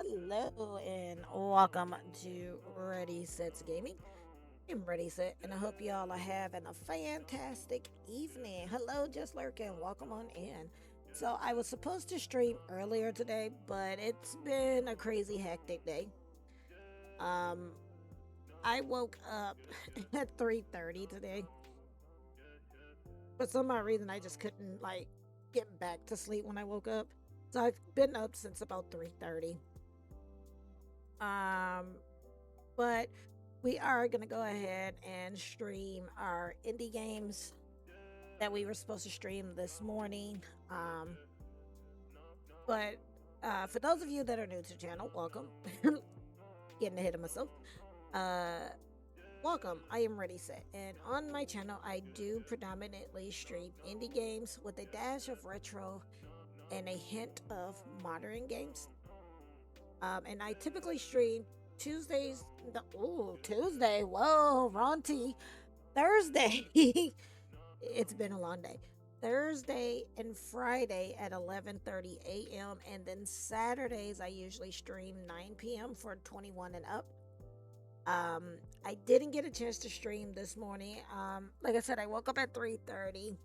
Hello and welcome to Ready Sets Gaming. I'm Ready Set, and I hope y'all are having a fantastic evening. Hello, Just Lurking. Welcome on in. So I was supposed to stream earlier today, but it's been a crazy hectic day. Um, I woke up at 3:30 today. For some odd reason, I just couldn't get back to sleep when I woke up. So I've been up since about 3:30. Um, but we are going to go ahead and stream our indie games that we were supposed to stream this morning. But for those of you that are new to the channel, welcome. Getting ahead of myself. Uh, Welcome. I am Ready Set, and on my channel, I do predominantly stream indie games with a dash of retro and a hint of modern games. And I typically stream Tuesdays. Tuesday. Whoa, wrong T. Thursday. It's been a long day. Thursday and Friday at 11:30 a.m. and then Saturdays I usually stream 9 p.m. for 21 and up. I didn't get a chance to stream this morning. Like I said, I woke up at 3:30.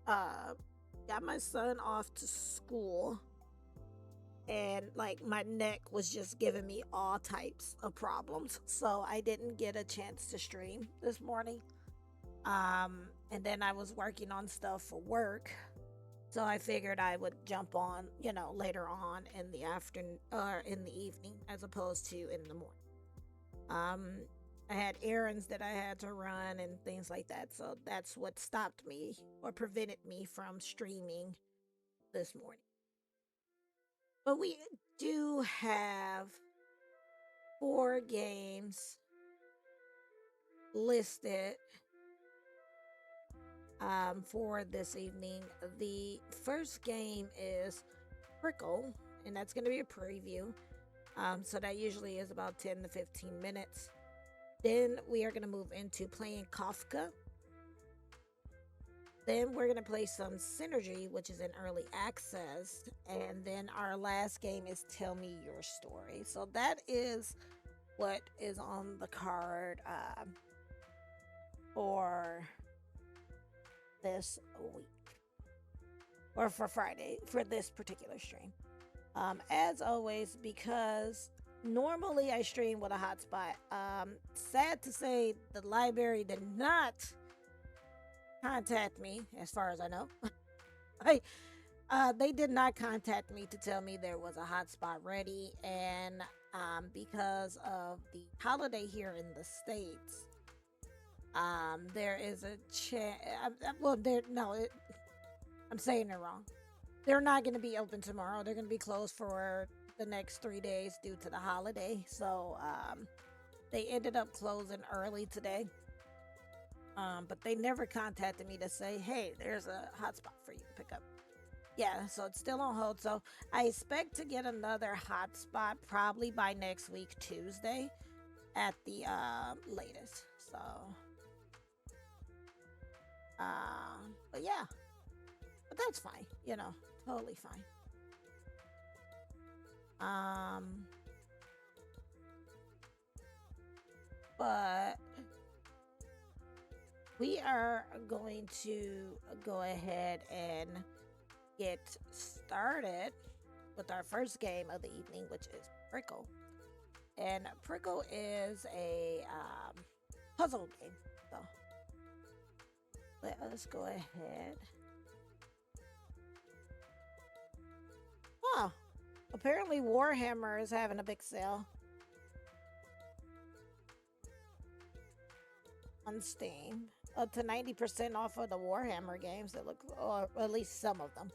Got my son off to school, and my neck was just giving me all types of problems, so I didn't get a chance to stream this morning. And then I was working on stuff for work, so I figured I would jump on, later on in the afternoon or in the evening as opposed to in the morning. I had errands that I had to run and things like that, so that's what stopped me or prevented me from streaming this morning. But we do have 4 games listed for this evening. The first game is Prickle, and that's going to be a preview. So that usually is about 10 to 15 minutes. Then we are going to move into playing Kafka. Then we're going to play some Synergy, which is in early access. And then our last game is Tell Me Your Story. So that is what is on the card for this week. Or for Friday, for this particular stream. As always, because normally I stream with a hotspot. Sad to say, the library did not contact me, as far as I know. They did not contact me to tell me there was a hotspot ready, and because of the holiday here in the States, there is a chance. I'm saying it wrong. They're not going to be open tomorrow. They're going to be closed for the next 3 days due to the holiday. So they ended up closing early today. But they never contacted me to say, hey, there's a hotspot for you to pick up. Yeah, so it's still on hold. So I expect to get another hotspot probably by next week, Tuesday, at the latest. So, but yeah, but that's fine, totally fine. But we are going to go ahead and get started with our first game of the evening, which is Prickle. And Prickle is a puzzle game. So let us go ahead. Oh, apparently Warhammer is having a big sale on Steam. Up to 90% off of the Warhammer games that look, or at least some of them.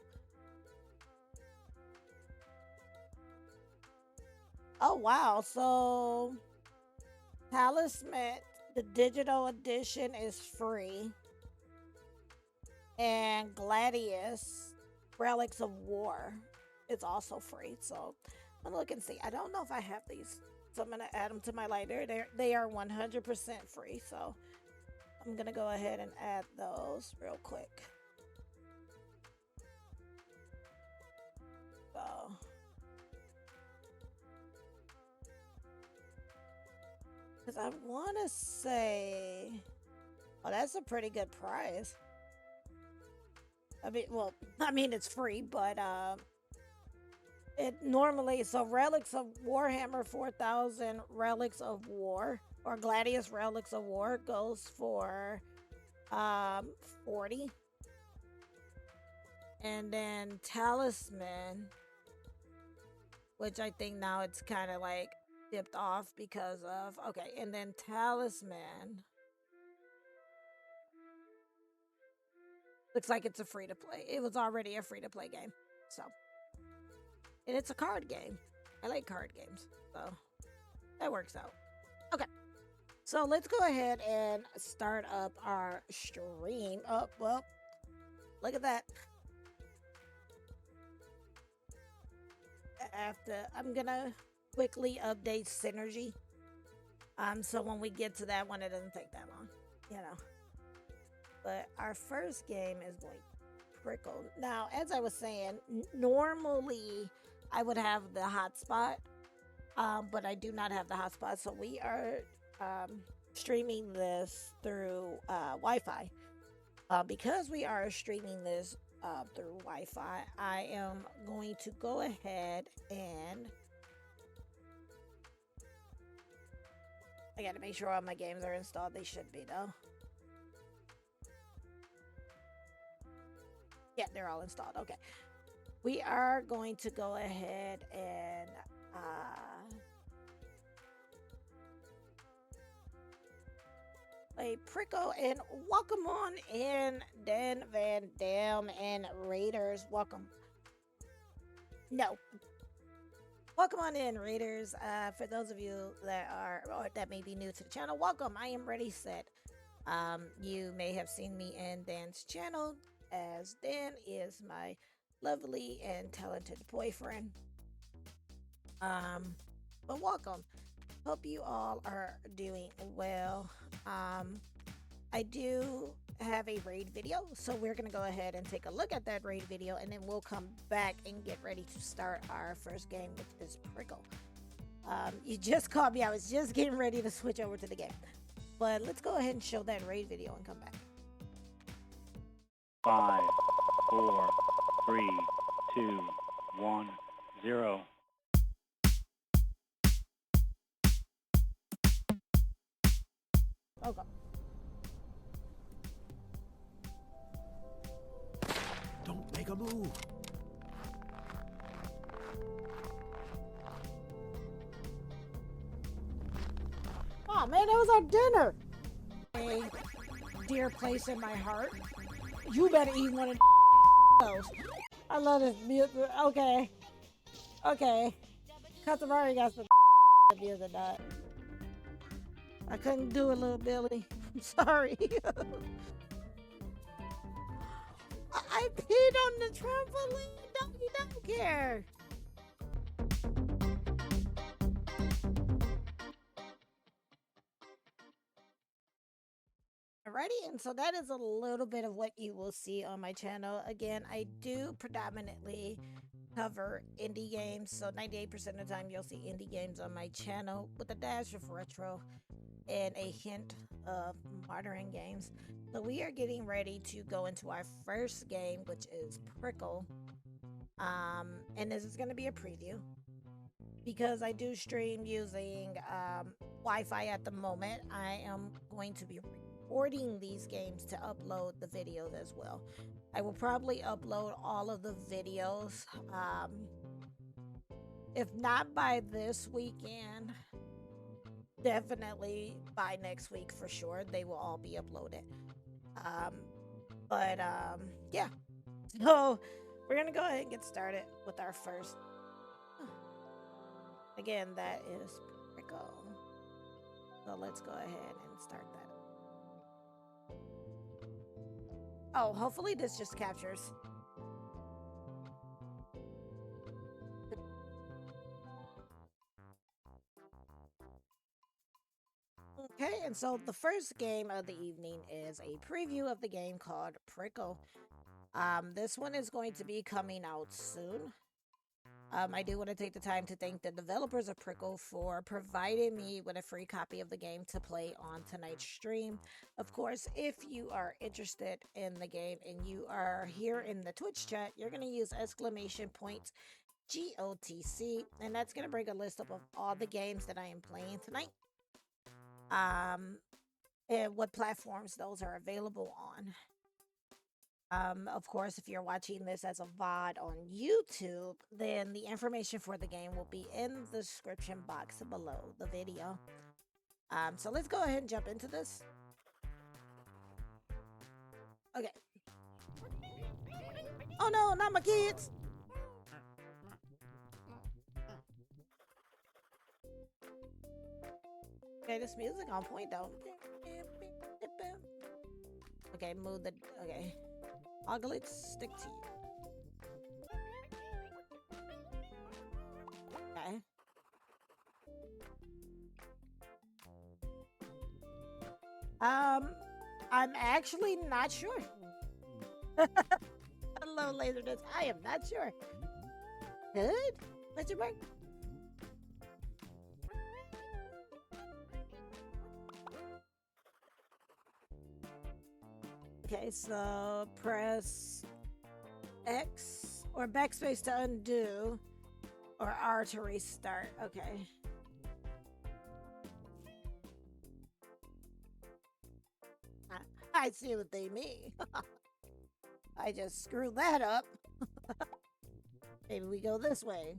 Oh wow, so Talisman, the digital edition is free. And Gladius, Relics of War, is also free. So I'm gonna look and see. I don't know if I have these, so I'm gonna add them to my library. They are 100% free, so I'm gonna go ahead and add those real quick. So Because I want to say, oh, that's a pretty good price. I mean, well, I mean, it's free, but it normally, so Relics of Warhammer 4000 Relics of War or Gladius Relics of War goes for 40. And then Talisman, which I think now it's kind of like dipped off because of, okay, and then Talisman looks like it's a free to play. It was already a free to play game. So, and it's a card game. I like card games. So, that works out. Okay. So, let's go ahead and start up our stream. Oh, well, look at that. I'm gonna quickly update Synergy. So when we get to that one, it doesn't take that long, you know. But our first game is going Prickle. Now, as I was saying, normally I would have the hotspot, but I do not have the hotspot. So we are streaming this through Wi-Fi. Because we are streaming this through Wi-Fi, I am going to go ahead and I gotta make sure all my games are installed. They should be though. Yeah, they're all installed. Okay. We are going to go ahead and play Prickle, and welcome on in Dan Van Dam and Raiders. Welcome. No. Welcome on in, Raiders. For those of you that are or that may be new to the channel, welcome. I am Ready Set. You may have seen me in Dan's channel, as Dan is my lovely and talented boyfriend. But welcome. Hope you all are doing well. I do have a raid video, so we're gonna go ahead and take a look at that raid video, and then we'll come back and get ready to start our first game, which is Prickle. You just caught me. I was just getting ready to switch over to the game, but let's go ahead and show that raid video and come back. 5, 4, 3, 2, 1, 0. Okay. Don't make a move. Oh man, that was our dinner. A dear place in my heart. You better eat one of those. I love this music. Okay. Okay. Katamari got some music that. I couldn't do it, little Billy. I'm sorry. I peed on the trampoline. You don't care. Alrighty, and so that is a little bit of what you will see on my channel. Again, I do predominantly cover indie games, so 98% of the time you'll see indie games on my channel with a dash of retro and a hint of modern games. So we are getting ready to go into our first game, which is Prickle. And this is going to be a preview because I do stream using Wi-Fi at the moment. I am going to be recording these games to upload the videos as well. I will probably upload all of the videos, if not by this weekend, definitely by next week for sure. They will all be uploaded. Yeah. So we're gonna go ahead and get started with our first. Again, that is Prickle. So let's go ahead and start that. Oh, hopefully this just captures. Okay, and so the first game of the evening is a preview of the game called Prickle. This one is going to be coming out soon. I do want to take the time to thank the developers of Prickle for providing me with a free copy of the game to play on tonight's stream. Of course, if you are interested in the game and you are here in the Twitch chat, you're going to use exclamation point GOTC, and that's going to bring a list up of all the games that I am playing tonight. And what platforms those are available on. Of course, if you're watching this as a VOD on YouTube, then the information for the game will be in the description box below the video. So let's go ahead and jump into this. Okay. Oh no, not my kids! Okay, this music on point though. Okay, move the... Okay. Oglets, stick to you. Okay. I'm actually not sure. Hello, Laserdisc. I am not sure. Good? What's your mark? Okay, so press X or backspace to undo or R to restart. Okay. I see what they mean. I just screwed that up. Maybe we go this way.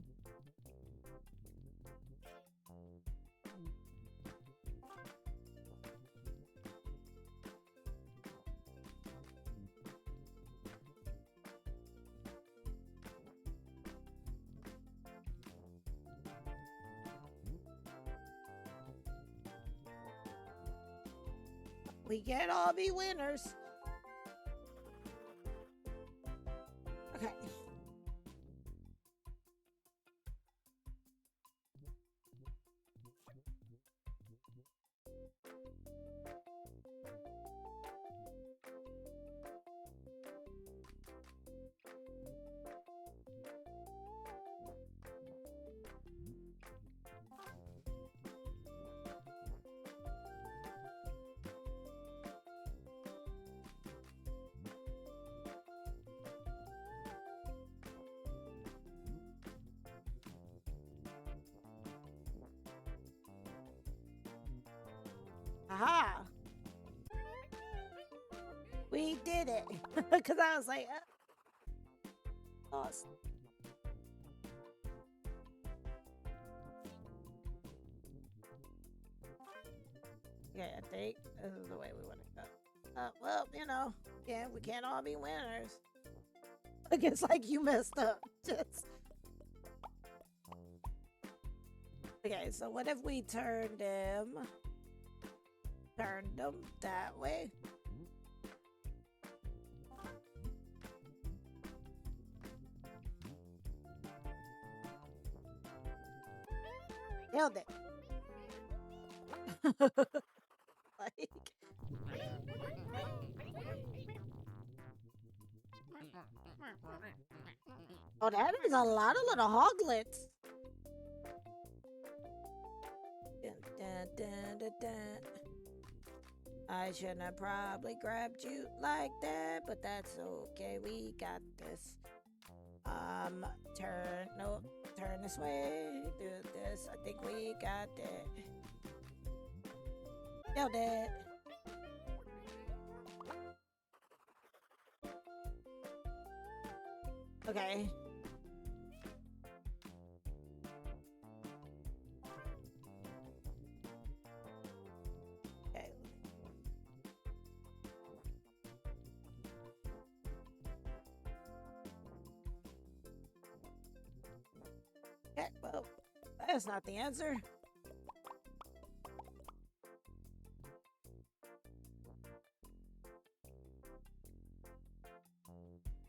We can't all be winners. Okay. Aha! We did it! Because I was like, lost. Okay, I think this is the way we want to go. Well, you know, yeah, we can't all be winners. It's like you messed up. Just... Okay, so what if we turned them that way? Nailed it. Like... Oh, that is a lot of little hoglets. Dun, dun, dun, dun, dun. I shouldn't have probably grabbed you like that, but that's okay. We got this. Turn this way. Do this. I think we got it. Nailed it. Okay. Okay, well, that's not the answer.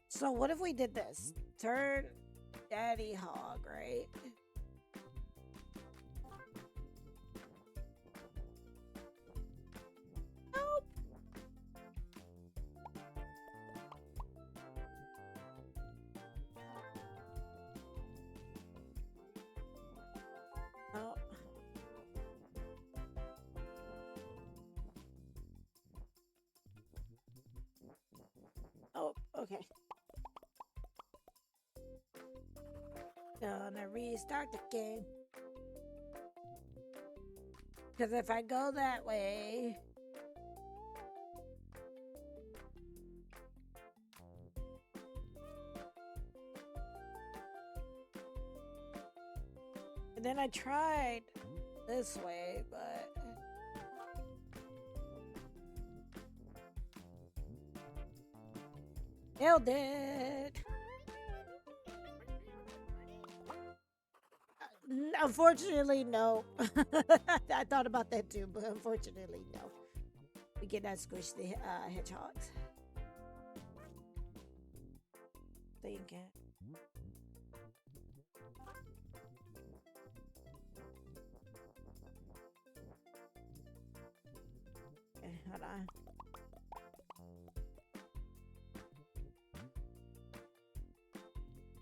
So what if we did this? Turn Daddy Hog, right? Nope. Gonna restart the game. Because if I go that way... And then I tried this way, but... Nailed it! Unfortunately, no. I thought about that too, but unfortunately, no. We cannot squish the hedgehogs. So you can. Okay, hold on.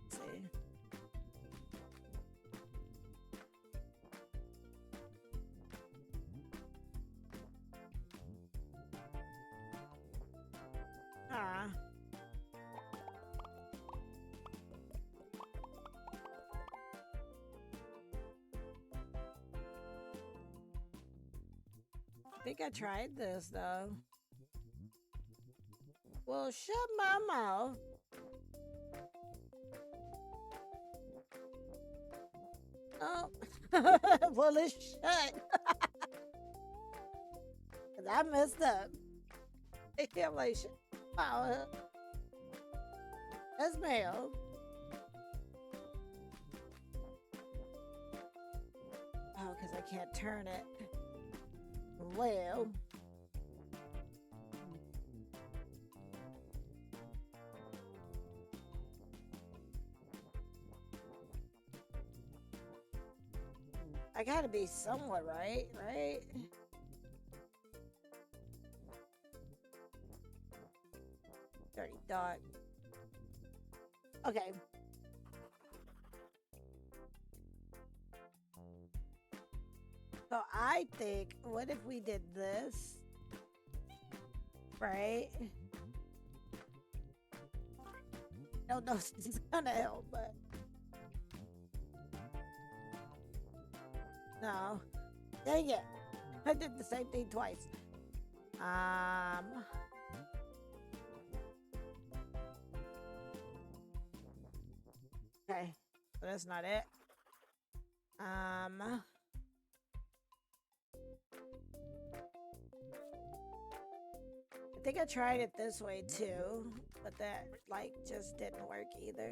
Let's see. Ah. I think I tried this though. Well, shut my mouth. Oh, well, it's shut. 'Cause I messed up. I'm like, shut my mouth. That's mail. Oh, because I can't turn it. Well. I gotta be somewhat right? Dirty dog. Okay. So I think, what if we did this? Right? No, this is gonna help, but... No. Dang it. I did the same thing twice. Okay. So that's not it. I think I tried it this way too, but that like just didn't work either.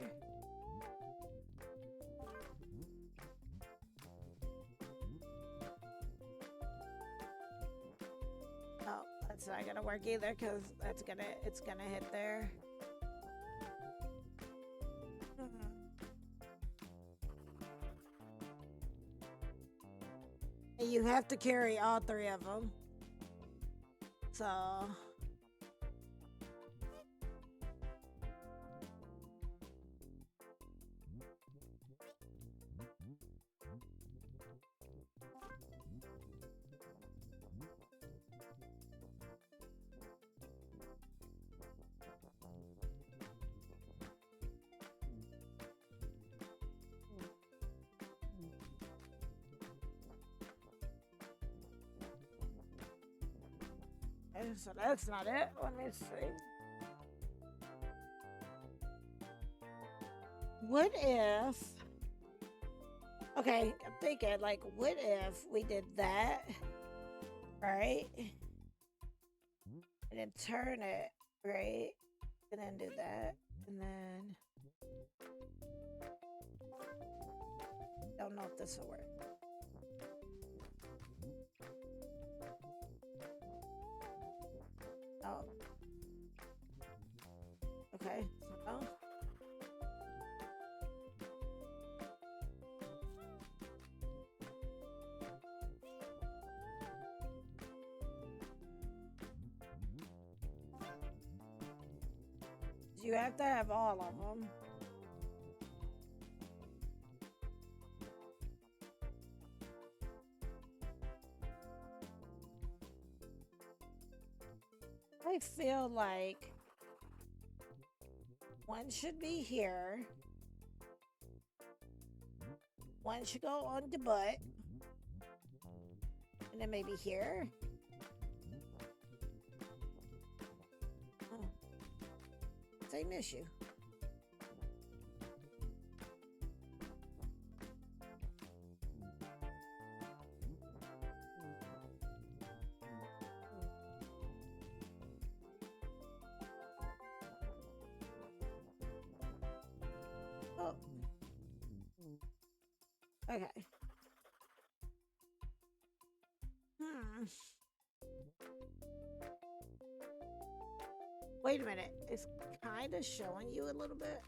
Oh, that's not gonna work either because it's gonna hit there. And you have to carry all three of them. So. So that's not it. Let me see. What if... Okay, I'm thinking, like, what if we did that, right? And then turn it, right? And then do that. And then... Don't know if this will work. Oh. Okay. So. You have to have all of them. I feel like one should be here. One should go on the butt. And then maybe here. Oh. Same issue. Oh. Okay. Wait a minute. It's kind of showing you a little bit.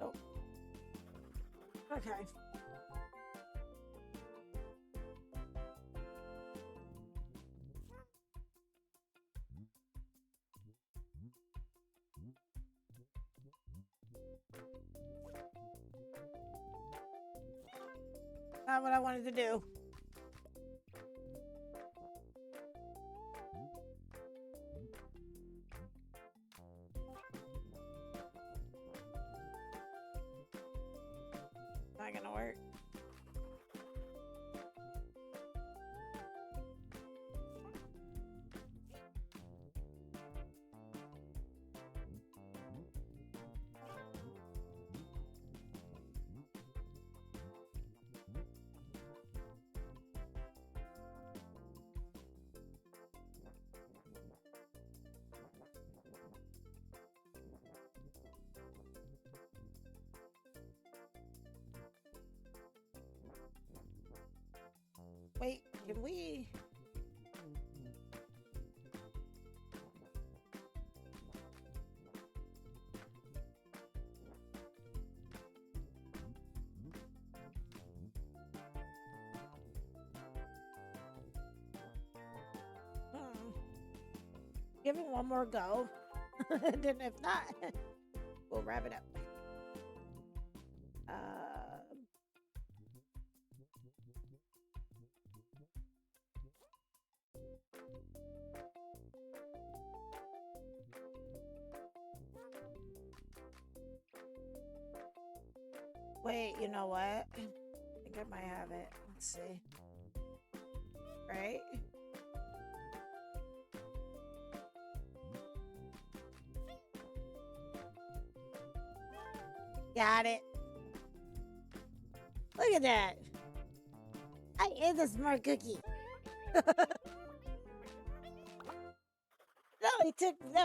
Oh. Okay. Not what I wanted to do. Not gonna work. Wait, can we? Give it one more go. Then if not, we'll wrap it up. Wait, you know what? I think I might have it. Let's see. Right? Got it. Look at that. I am the smart cookie. That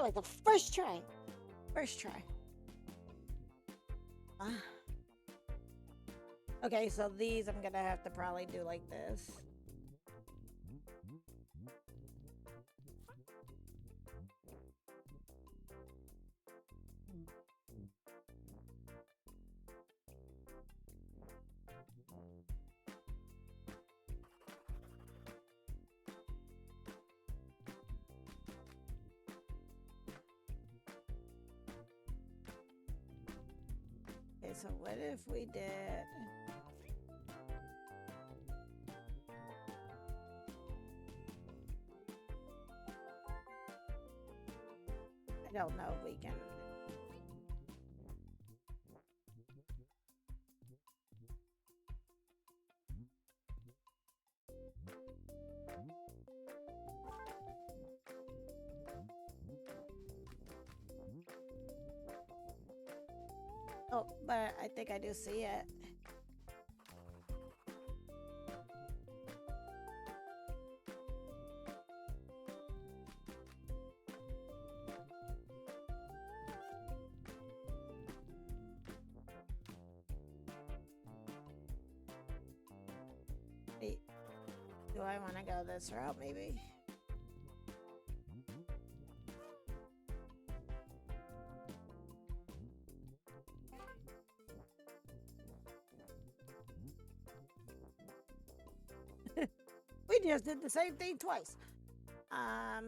was the first try. First try. Okay, so these I'm gonna have to probably do like this. Okay, so what if we did... I don't know if we can... Oh, but I think I do see it. Wait, do I want to go this route, maybe? We just did the same thing twice. I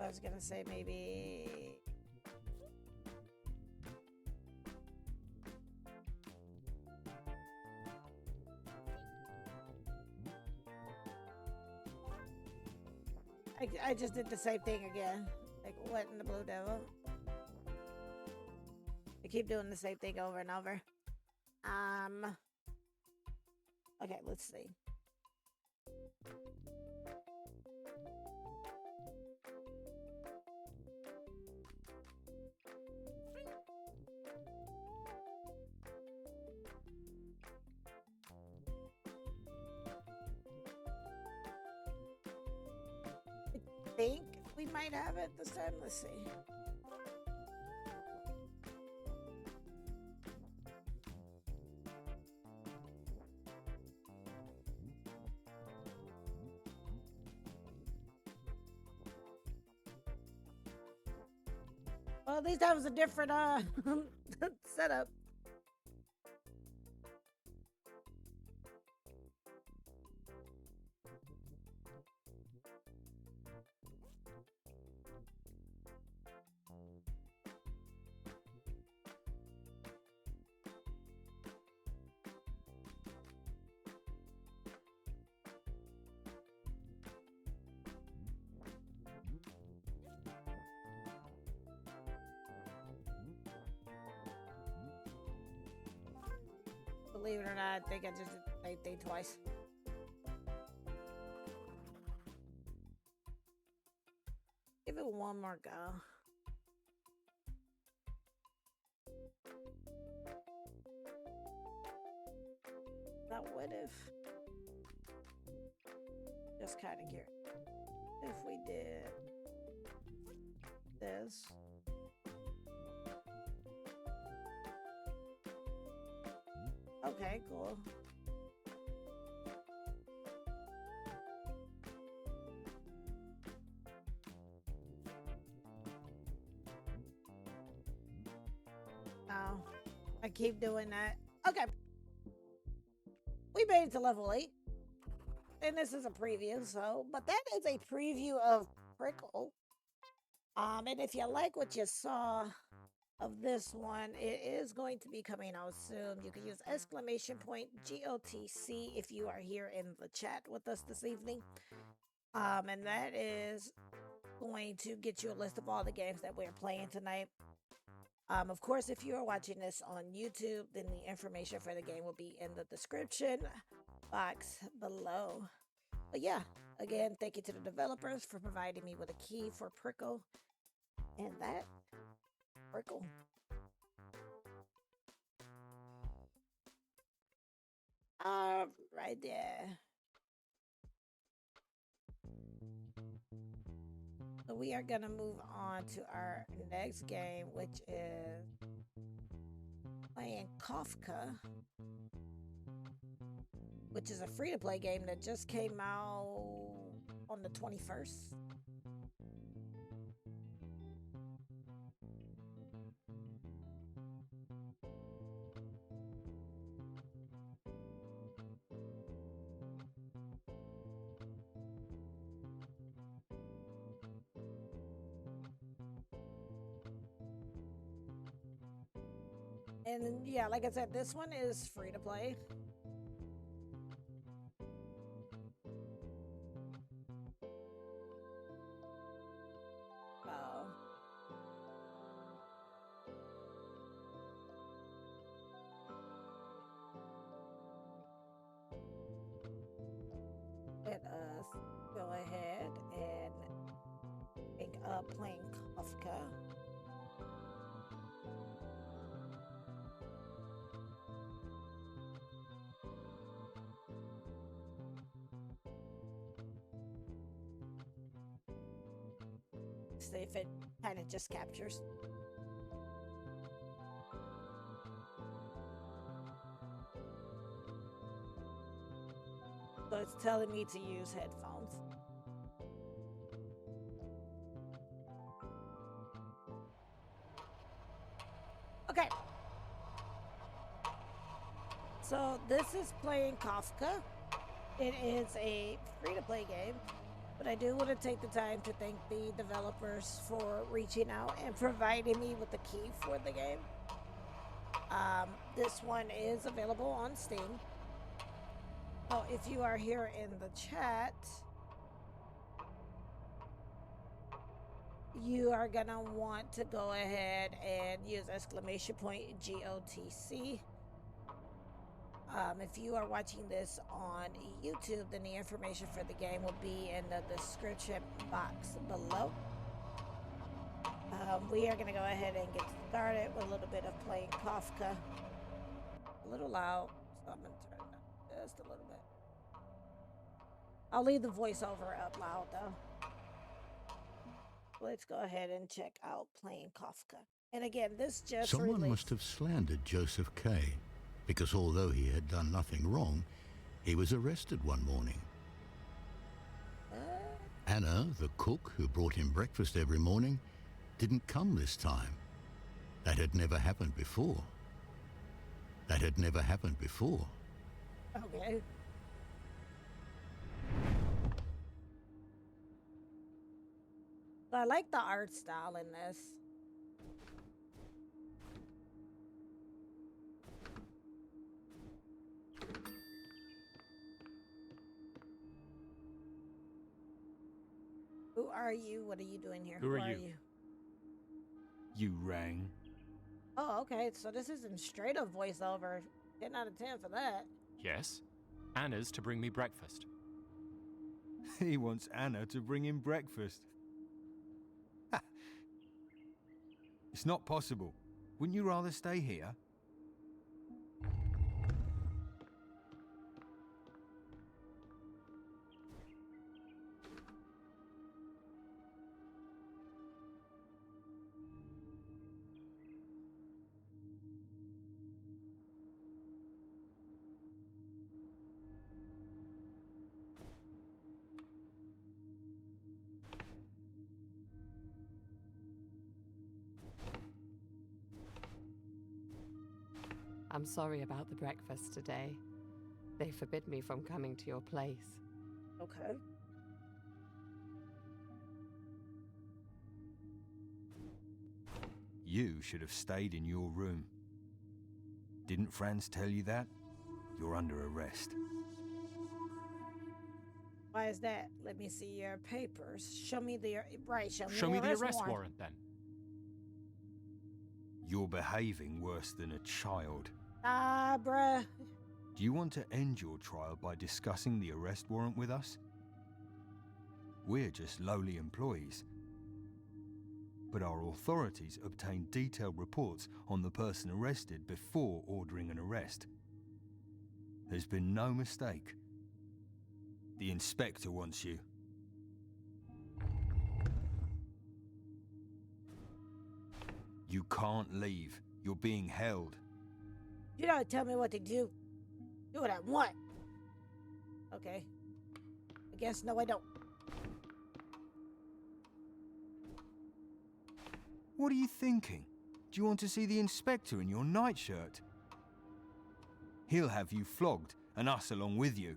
was gonna say maybe. I just did the same thing again. Like, what in the blue devil? I keep doing the same thing over and over. Okay, let's see. I think we might have it this time. Let's see. Well, at least that was a different setup. Believe it or not, I think I just did the same thing twice. Give it one more go. Now what if, just kind of curious, if we did this? Okay, cool. Oh, I keep doing that. Okay. We made it to level 8. And this is a preview, so, but that is a preview of Prickle. And if you like what you saw of this one, it is going to be coming out soon. You can use !GOTC if you are here in the chat with us this evening. And that is going to get you a list of all the games that we're playing tonight. Of course, if you are watching this on YouTube, then the information for the game will be in the description box below. But yeah, again, thank you to the developers for providing me with a key for Prickle. And that, Prickle. Right there. So we are gonna move on to our next game, which is playing Kafka, which is a free-to-play game that just came out on the 21st. And yeah, like I said, this one is free to play. Oh. Let us go ahead and pick up playing Kafka. See if it kind of just captures. So it's telling me to use headphones. Okay. So this is playing Kafka. It is a free-to-play game, but I do want to take the time to thank the developers for reaching out and providing me with the key for the game. This one is available on Steam. Oh, if you are here in the chat, you are gonna want to go ahead and use !GOTC. If you are watching this on YouTube, then the information for the game will be in the description box below. We are gonna go ahead and get started with a little bit of playing Kafka. A little loud, so I'm gonna turn it down just a little bit. I'll leave the voiceover up loud though. Let's go ahead and check out playing Kafka. And again, this just Someone released. must have slandered Joseph K, because although he had done nothing wrong, he was arrested one morning. Anna, the cook who brought him breakfast every morning, didn't come this time. That had never happened before. That had never happened before. Okay. So I like the art style in this. Who are you? What are you doing here? Who are you? You rang. Oh, okay. So this isn't straight up voiceover. 10 out of 10 for that. Yes. Anna's to bring me breakfast. He wants Anna to bring him breakfast. It's not possible. Wouldn't you rather stay here? I'm sorry about the breakfast today. They forbid me from coming to your place. Okay. You should have stayed in your room. Didn't Franz tell you that? You're under arrest. Why is that? Let me see your papers. Show me the Show me the arrest warrant then. You're behaving worse than a child. Ah, bruh. Do you want to end your trial by discussing the arrest warrant with us? We're just lowly employees. But our authorities obtain detailed reports on the person arrested before ordering an arrest. There's been no mistake. The inspector wants you. You can't leave. You're being held. You don't tell me what to do. Do what I want. Okay. I guess no, I don't. What are you thinking? Do you want to see the inspector in your nightshirt? He'll have you flogged, and us along with you.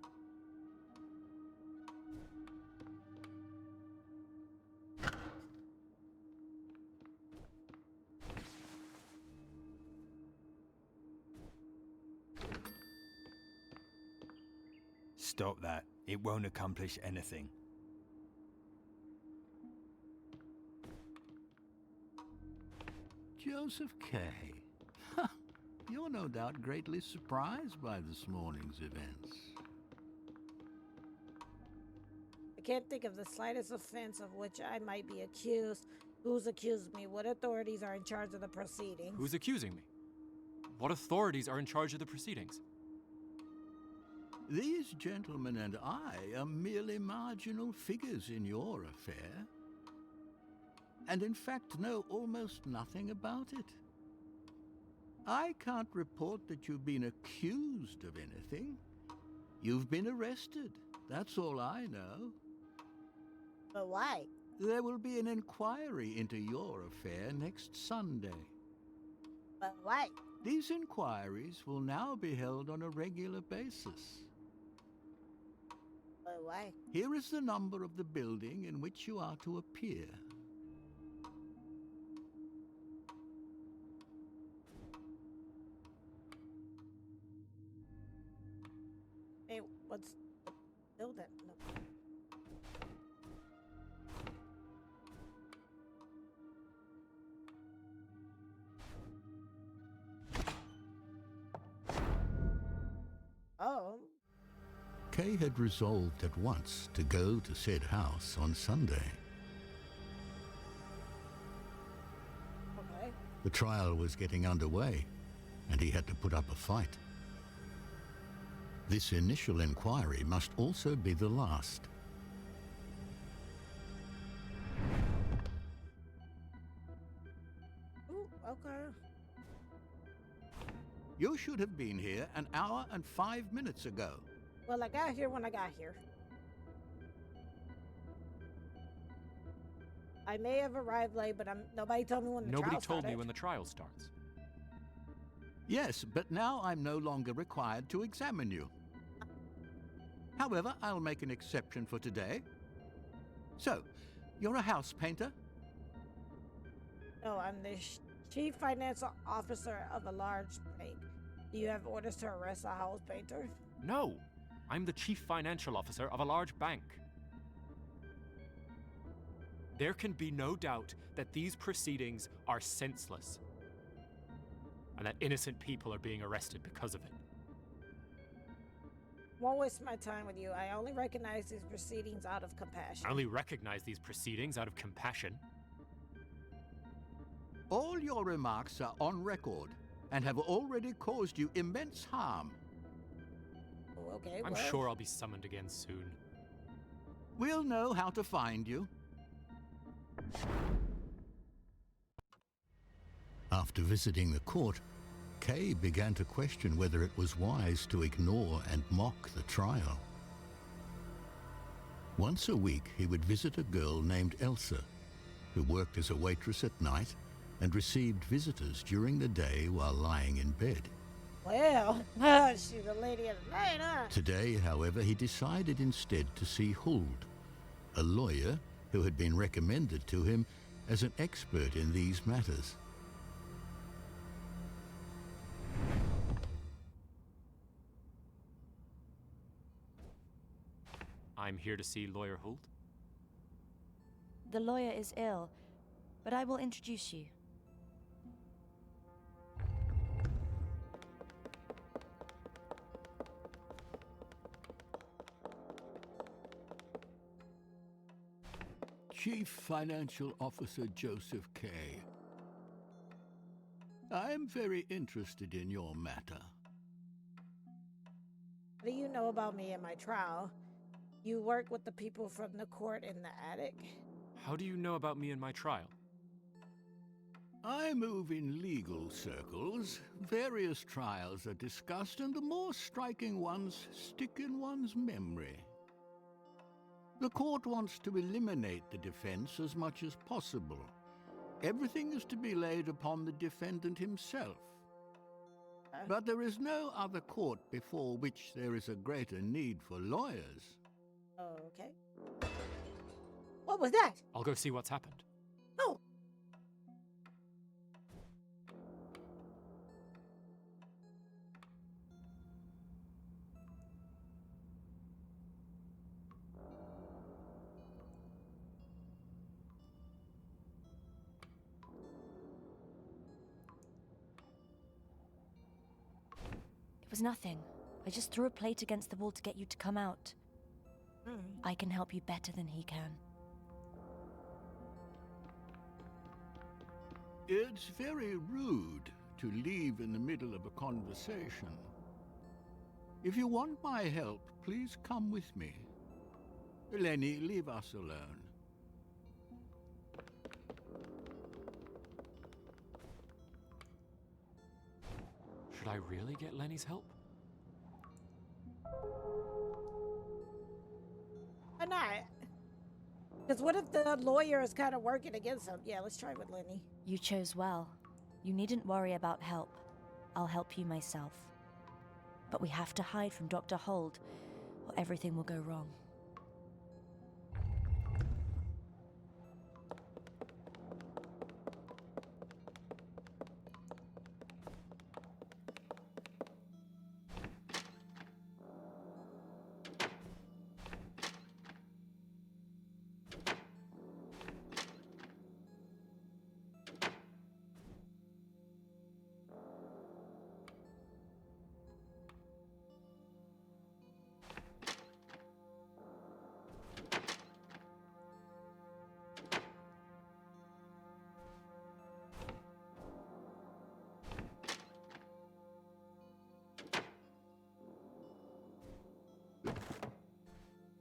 Stop that. It won't accomplish anything. Joseph K. You're no doubt greatly surprised by this morning's events. can't think of the slightest offense of which I might be accused. Who's accused me? What authorities are in charge of the proceedings? Who's accusing me? What authorities are in charge of the proceedings? These gentlemen and I are merely marginal figures in your affair, and in fact know almost nothing about it. I can't report that you've been accused of anything. You've been arrested. That's all I know. But why? There will be an inquiry into your affair next Sunday. But why? These inquiries will now be held on a regular basis. But why? Here is the number of the building in which you are to appear. Hey, what's the building? No. Oh. Kay had resolved at once to go to said house on Sunday. Okay. The trial was getting underway, and he had to put up a fight. This initial inquiry must also be the last. Ooh, okay. You should have been here an hour and 5 minutes ago. Well, I got here when I got here. I may have arrived late, but nobody told me when the trial started. Nobody told me when the trial starts. Yes, but now I'm no longer required to examine you. However, I'll make an exception for today. So, you're a house painter? No, I'm the chief financial officer of a large bank. Do you have orders to arrest a house painter? No, I'm the chief financial officer of a large bank. There can be no doubt that these proceedings are senseless, and that innocent people are being arrested because of it. Won't waste my time with you. I only recognize these proceedings out of compassion. I only recognize these proceedings out of compassion. All your remarks are on record and have already caused you immense harm. Oh, okay, I'm well, sure I'll be summoned again soon. We'll know how to find you. After visiting the court, Kay began to question whether it was wise to ignore and mock the trial. Once a week, he would visit a girl named Elsa, who worked as a waitress at night and received visitors during the day while lying in bed. well, she's a lady of the night, huh? Today, however, he decided instead to see Huld, a lawyer who had been recommended to him as an expert in these matters. I'm here to see Lawyer Huld. The lawyer is ill, but I will introduce you. Chief Financial Officer Joseph Kay. I am very interested in your matter. What do you know about me and my trial? You work with the people from the court in the attic? How do you know about me and my trial? I move in legal circles. Various trials are discussed, and the more striking ones stick in one's memory. The court wants to eliminate the defense as much as possible. Everything is to be laid upon the defendant himself. But there is no other court before which there is a greater need for lawyers. Okay. What was that? I'll go see what's happened. Oh. It was nothing. I just threw a plate against the wall to get you to come out. I can help you better than he can. It's very rude to leave in the middle of a conversation. If you want my help, please come with me. Lenny, leave us alone. Should I really get Lenny's help? Why not? Because what if the lawyer is kind of working against him? Yeah, let's try with Lenny. You chose well. You needn't worry about help. I'll help you myself. But we have to hide from Dr. Hold, or everything will go wrong.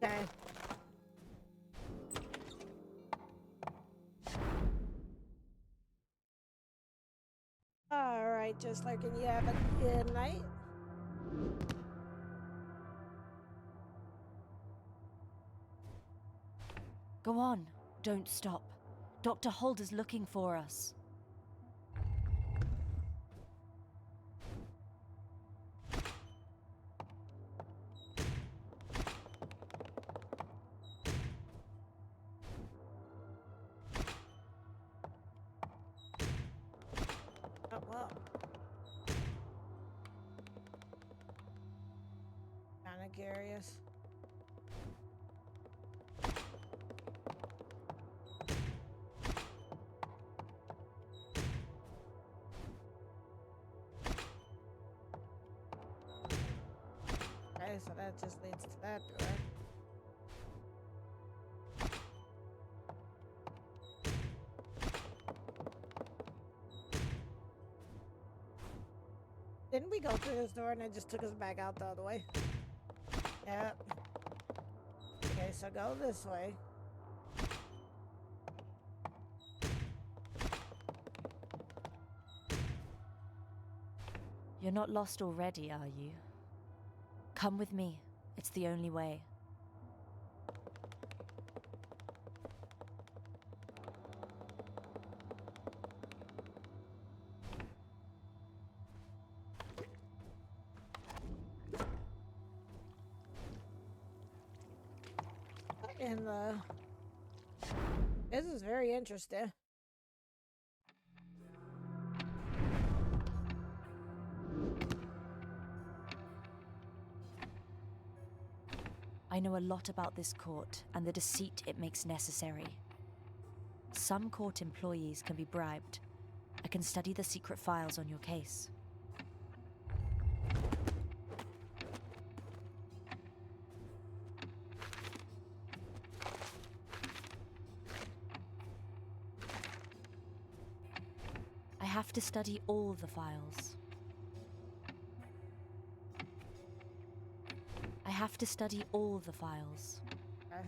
Okay. Alright, just like in you have a good night. Go on. Don't stop. Dr. Hold is looking for us. Oh, well. Kinda curious. Okay, so that just leads to that door. Didn't we go through this door and it just took us back out the other way? Yep. Okay, so go this way. You're not lost already, are you? Come with me. It's the only way. And this is very interesting. I know a lot about this court and the deceit it makes necessary. Some court employees can be bribed. I can study the secret files on your case. I have to study all the files. I have to study all the files. Okay.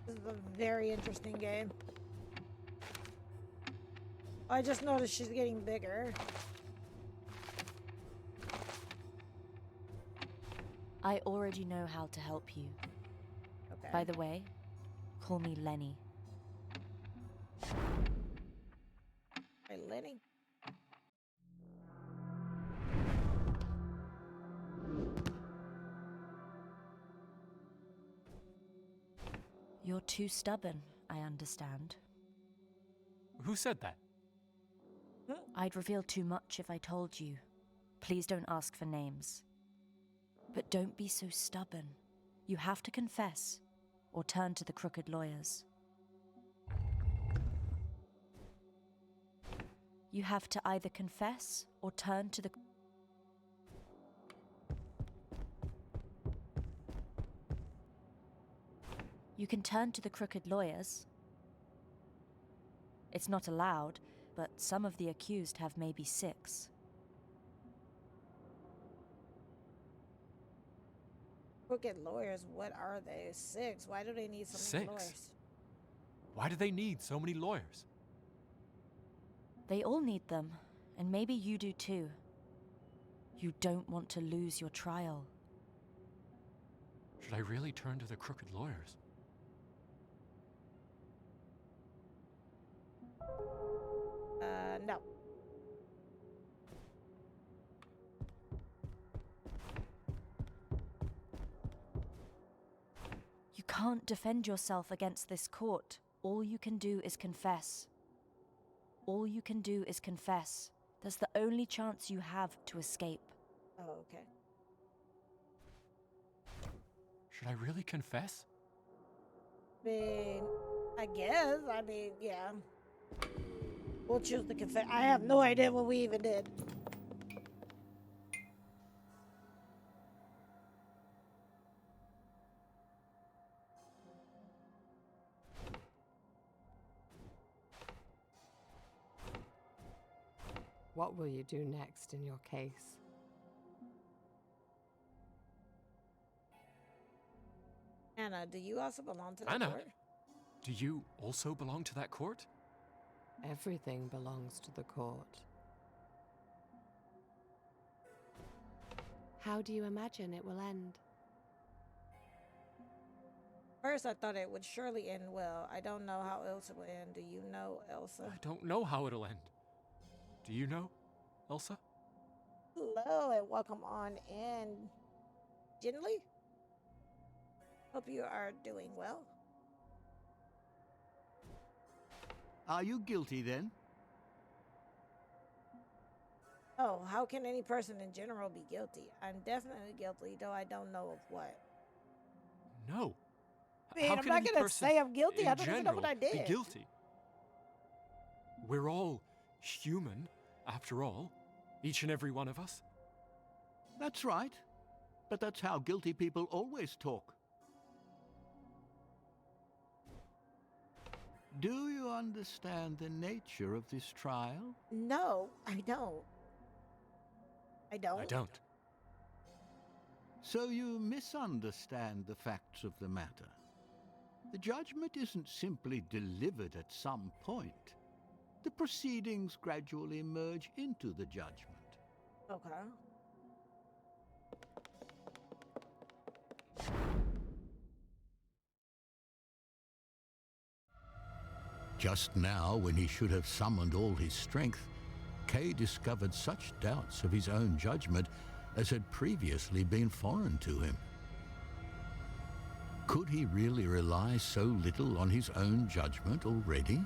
This is a very interesting game. I just noticed she's getting bigger. I already know how to help you. Okay. By the way, call me Lenny. Hey, Lenny. You're too stubborn, I understand. Who said that? I'd reveal too much if I told you. Please don't ask for names. But don't be so stubborn. You have to confess. or turn to the crooked lawyers. You have to either confess or turn to the... You can turn to the crooked lawyers. It's not allowed, but some of the accused have maybe 6. Crooked lawyers, what are they? 6? Why do they need so many 6? lawyers? Why do they need so many lawyers? They all need them, and maybe you do too. You don't want to lose your trial. Should I really turn to the crooked lawyers? No. You can't defend yourself against this court. All you can do is confess. All you can do is confess. That's the only chance you have to escape. Oh, okay. Should I really confess? I guess. Yeah. We'll choose to confess. I have no idea what we even did. What will you do next in your case? Anna, do you also belong to that Anna? court? Do you also belong to that court? Everything belongs to the court. How do you imagine it will end? First, I thought it would surely end well. I don't know how else it will end. Do you know, Elsa? I don't know how it'll end. Do you know, Elsa? Hello and welcome on in, Jinli. Hope you are doing well. Are you guilty then? Oh, how can any person in general be guilty? I'm definitely guilty, though I don't know of what. No. Man, How I'm can not any gonna person say I'm guilty. I in don't even know what I general did. be guilty? We're all human, after all. Each and every one of us. That's right. But that's how guilty people always talk. Do you understand the nature of this trial? No, I don't. I don't. I don't. So you misunderstand the facts of the matter. The judgment isn't simply delivered at some point. The proceedings gradually merge into the judgment. Okay. Just now, when he should have summoned all his strength, Kay discovered such doubts of his own judgment as had previously been foreign to him. Could he really rely so little on his own judgment already?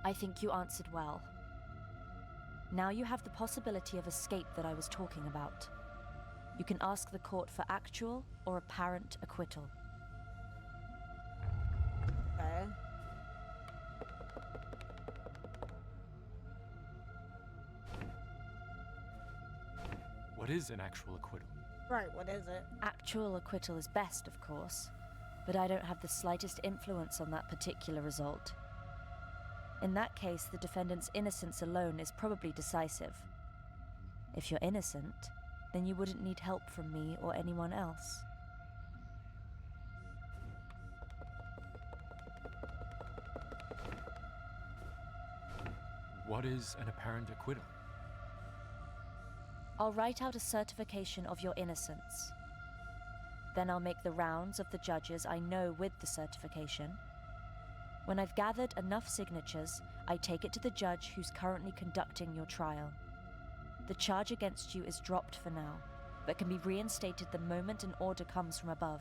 I think you answered well. Now you have the possibility of escape that I was talking about. You can ask the court for actual or apparent acquittal. Okay. What is an actual acquittal? Right, what is it? Actual acquittal is best, of course, but I don't have the slightest influence on that particular result. In that case, the defendant's innocence alone is probably decisive. If you're innocent, then you wouldn't need help from me or anyone else. What is an apparent acquittal? I'll write out a certification of your innocence. Then I'll make the rounds of the judges I know with the certification. When I've gathered enough signatures, I take it to the judge who's currently conducting your trial. The charge against you is dropped for now, but can be reinstated the moment an order comes from above.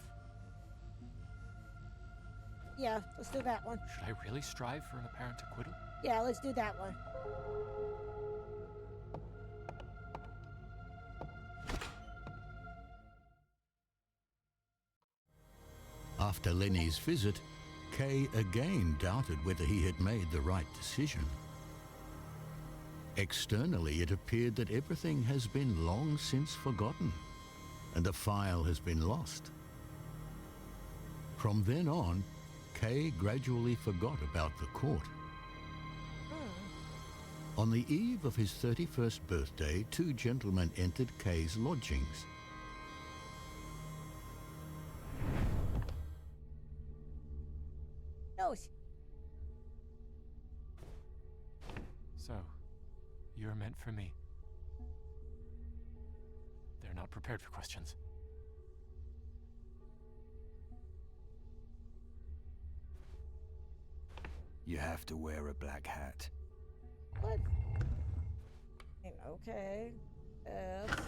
Yeah, let's do that one. Should I really strive for an apparent acquittal? Yeah, let's do that one. After Lenny's visit, Kay again doubted whether he had made the right decision. Externally, it appeared that everything has been long since forgotten, and the file has been lost. From then on, Kay gradually forgot about the court. On the eve of his 31st birthday, two gentlemen entered Kay's lodgings. No. So, you're meant for me. They're not prepared for questions. You have to wear a black hat. What? Okay. That's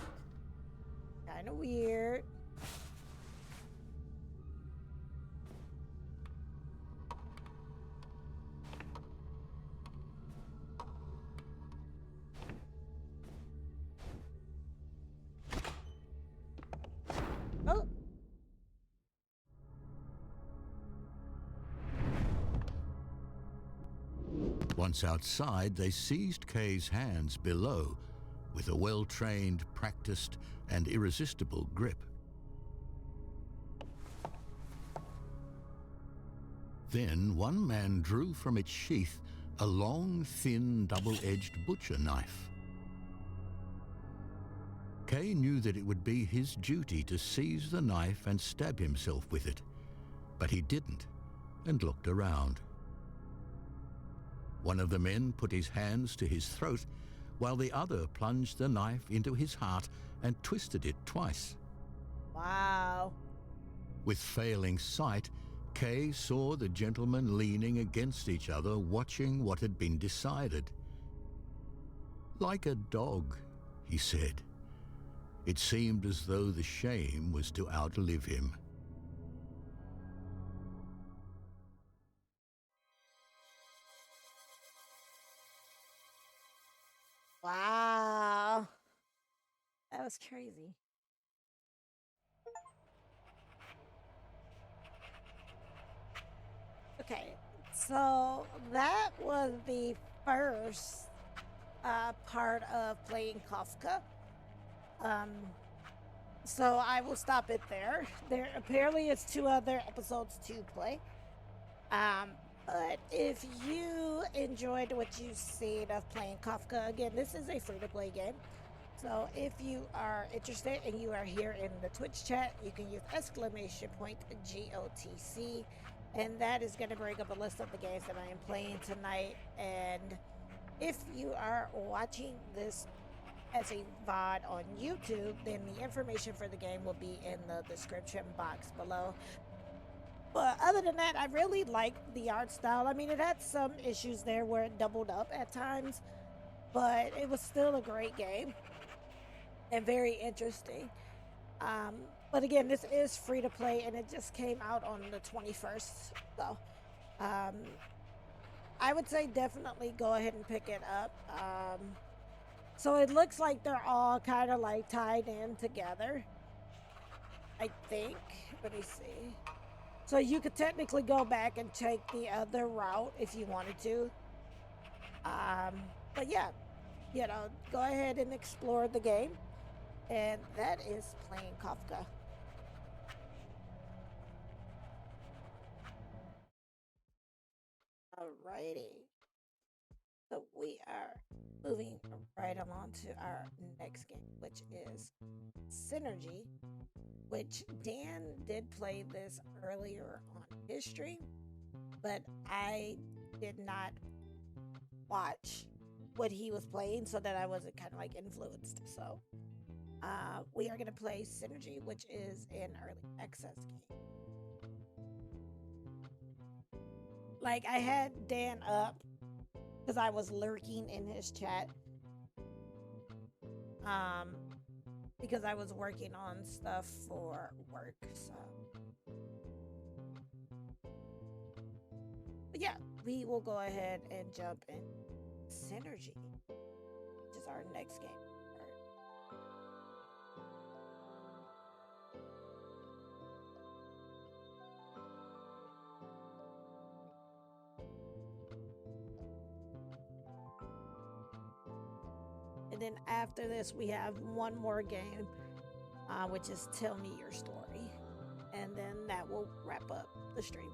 kind of weird. Oh. Once outside, they seized Kay's hands below with a well-trained, practiced, and irresistible grip. Then one man drew from its sheath a long, thin, double-edged butcher knife. Kay knew that it would be his duty to seize the knife and stab himself with it, but he didn't, and looked around. One of the men put his hands to his throat, while the other plunged the knife into his heart and twisted it twice. Wow. With failing sight, Kay saw the gentlemen leaning against each other, watching what had been decided. Like a dog, he said. It seemed as though the shame was to outlive him. Wow. That was crazy. Okay, so that was the first part of playing Kafka. So I will stop it there. There apparently it's 2 other episodes to play. But if you enjoyed what you've seen of playing Kafka, again, this is a free-to-play game. So if you are interested and you are here in the Twitch chat, you can use !GOTC, and that is going to bring up a list of the games that I am playing tonight. And if you are watching this as a VOD on YouTube, then the information for the game will be in the description box below. But other than that, I really liked the art style. I mean, it had some issues there where it doubled up at times, but it was still a great game and very interesting. But again, this is free to play, and it just came out on the 21st. So I would say definitely go ahead and pick it up. So it looks like they're all kind of like tied in together, I think. Let me see. So you could technically go back and take the other route if you wanted to. But yeah, you know, go ahead and explore the game. And that is playing Kafka. Alrighty. So we are moving right along to our next game, which is Synergy, which Dan did play this earlier on his stream, but I did not watch what he was playing so that I wasn't kind of like influenced. So we are going to play Synergy, which is an early access game. Like, I had Dan up because I was lurking in his chat. Because I was working on stuff for work, so. But yeah, we will go ahead and jump in Synergy, which is our next game. And then after this, we have one more game, which is Tell Me Your Story. And then that will wrap up the stream.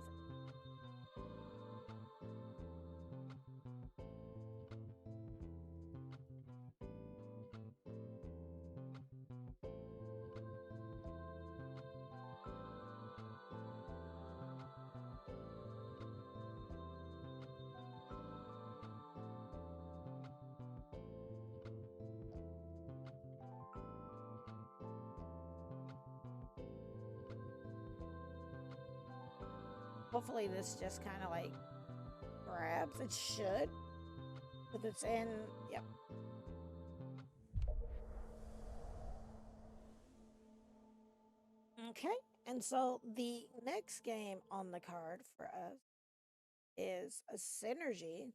Hopefully this just kind of like grabs. It should. If it's in, yep. Okay, and so the next game on the card for us is a Synergy.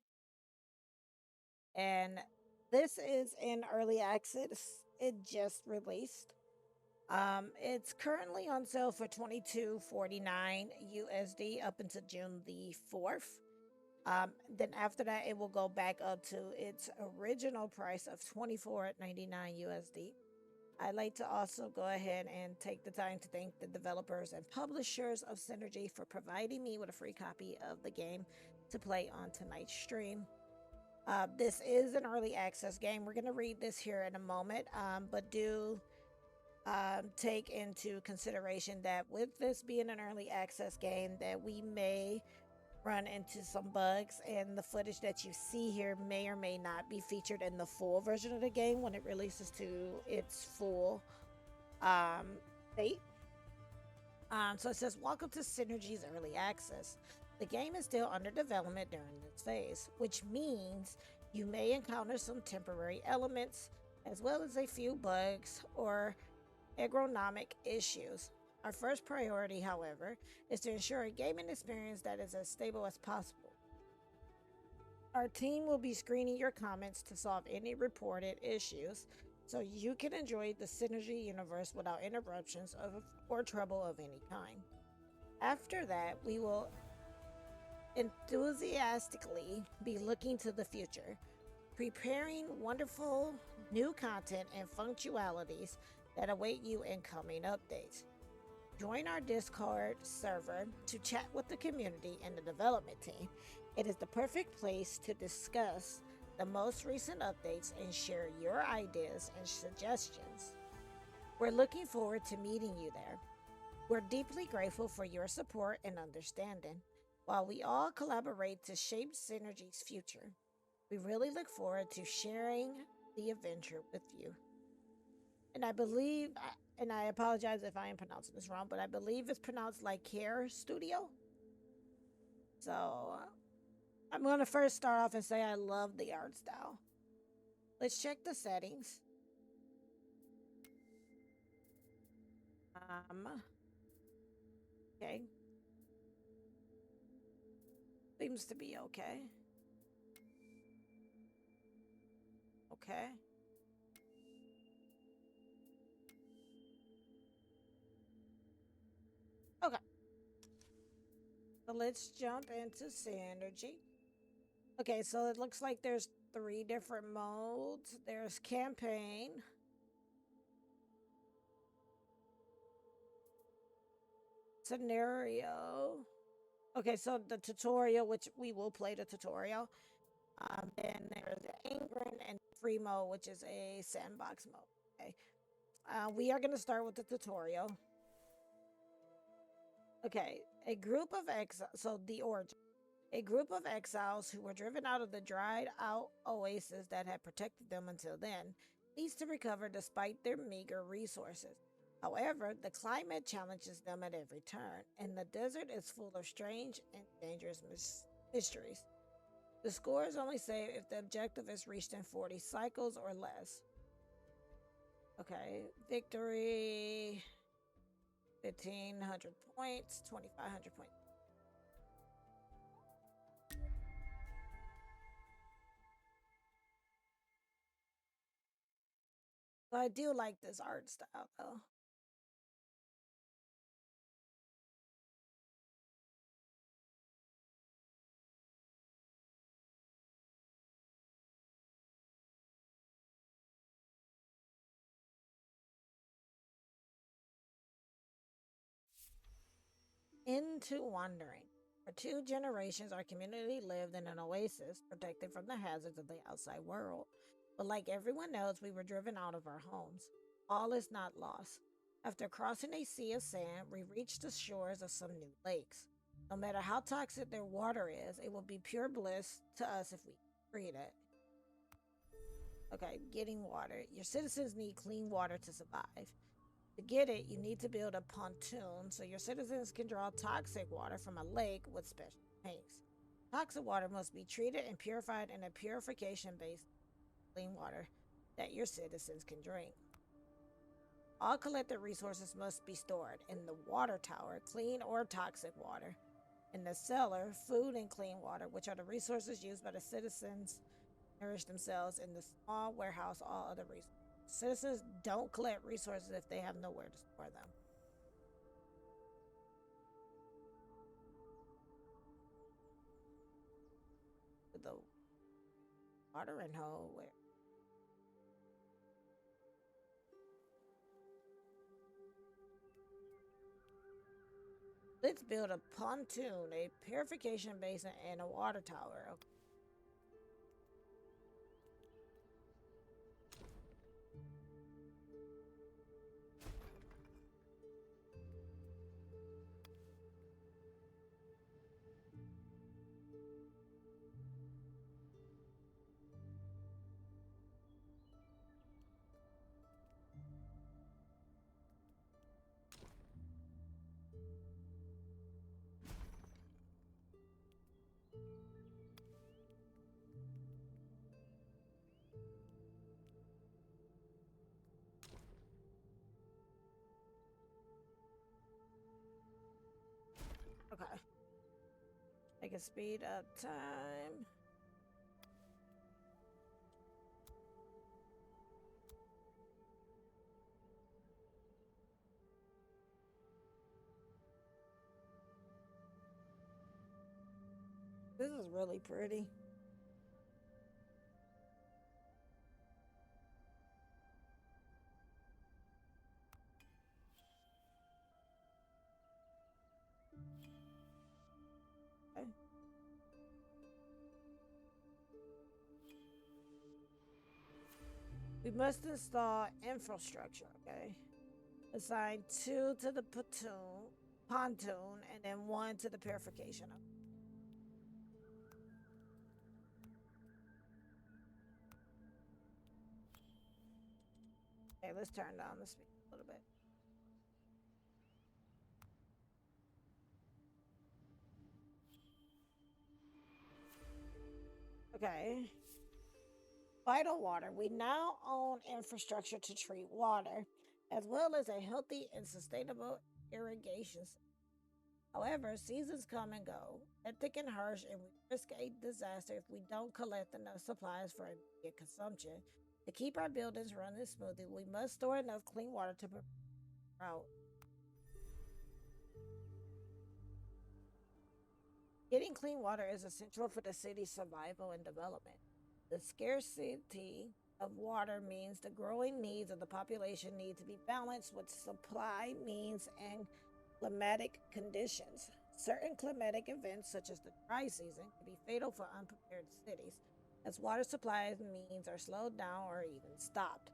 And this is in early access. It just released. It's currently on sale for $22.49 USD up until June the 4th. Then after that, it will go back up to its original price of $24.99 USD. I'd like to also go ahead and take the time to thank the developers and publishers of Synergy for providing me with a free copy of the game to play on tonight's stream. This is an early access game. We're going to read this here in a moment, but do take into consideration that with this being an early access game, that we may run into some bugs, and the footage that you see here may or may not be featured in the full version of the game when it releases to its full state. So it says, welcome to Synergy's early access. The game is still under development during this phase, which means you may encounter some temporary elements as well as a few bugs or ergonomic issues. Our first priority, however, is to ensure a gaming experience that is as stable as possible. Our team will be screening your comments to solve any reported issues so you can enjoy the Synergy universe without interruptions or trouble of any kind. After that, we will enthusiastically be looking to the future, preparing wonderful new content and functionalities that await you in coming updates. Join our Discord server to chat with the community and the development team. It is the perfect place to discuss the most recent updates and share your ideas and suggestions. We're looking forward to meeting you there. We're deeply grateful for your support and understanding. While we all collaborate to shape Synergy's future, we really look forward to sharing the adventure with you. And I believe, and I apologize if I am pronouncing this wrong, but I believe it's pronounced like Care Studio. So I'm going to first start off and say I love the art style. Let's check the settings. Okay. Seems to be okay. Okay. Okay. So let's jump into Synergy. Okay, so it looks like there's 3 different modes. There's campaign, scenario. Okay, so the tutorial, which we will play the tutorial. Then there's the Ingrid and free mode, which is a sandbox mode. Okay. We are going to start with the tutorial. Okay, a group of exiles, so the origin. A group of exiles who were driven out of the dried out oasis that had protected them until then needs to recover despite their meager resources. However, the climate challenges them at every turn, and the desert is full of strange and dangerous mysteries. The score is only saved if the objective is reached in 40 cycles or less. Okay, victory, 1,500 points, 2,500 points. So I do like this art style though. Into wandering. For 2 generations, our community lived in an oasis, protected from the hazards of the outside world. But like everyone else, we were driven out of our homes. All is not lost. After crossing a sea of sand, we reached the shores of some new lakes. No matter how toxic their water is, it will be pure bliss to us if we treat it. Okay, getting water. Your citizens need clean water to survive. To get it, you need to build a pontoon so your citizens can draw toxic water from a lake with special tanks. Toxic water must be treated and purified in a purification based clean water that your citizens can drink. All collected resources must be stored in the water tower, clean or toxic water. In the cellar, food and clean water, which are the resources used by the citizens nourish themselves. In the small warehouse, all other resources. Citizens don't collect resources if they have nowhere to store them. The watering hole where let's build a pontoon, a purification basin, and a water tower. Okay. Okay. I can speed up time. This is really pretty. Okay. We must install infrastructure, okay? Assign 2 to the pontoon, and then 1 to the purification. Okay, let's turn down the speed a little bit. Okay. Vital water. We now own infrastructure to treat water, as well as a healthy and sustainable irrigation system. However, seasons come and go, hectic and harsh, and we risk a disaster if we don't collect enough supplies for immediate consumption. To keep our buildings running smoothly, we must store enough clean water to drought. Getting clean water is essential for the city's survival and development. The scarcity of water means the growing needs of the population need to be balanced with supply means and climatic conditions. Certain climatic events, such as the dry season, can be fatal for unprepared cities, as water supplies means are slowed down or even stopped.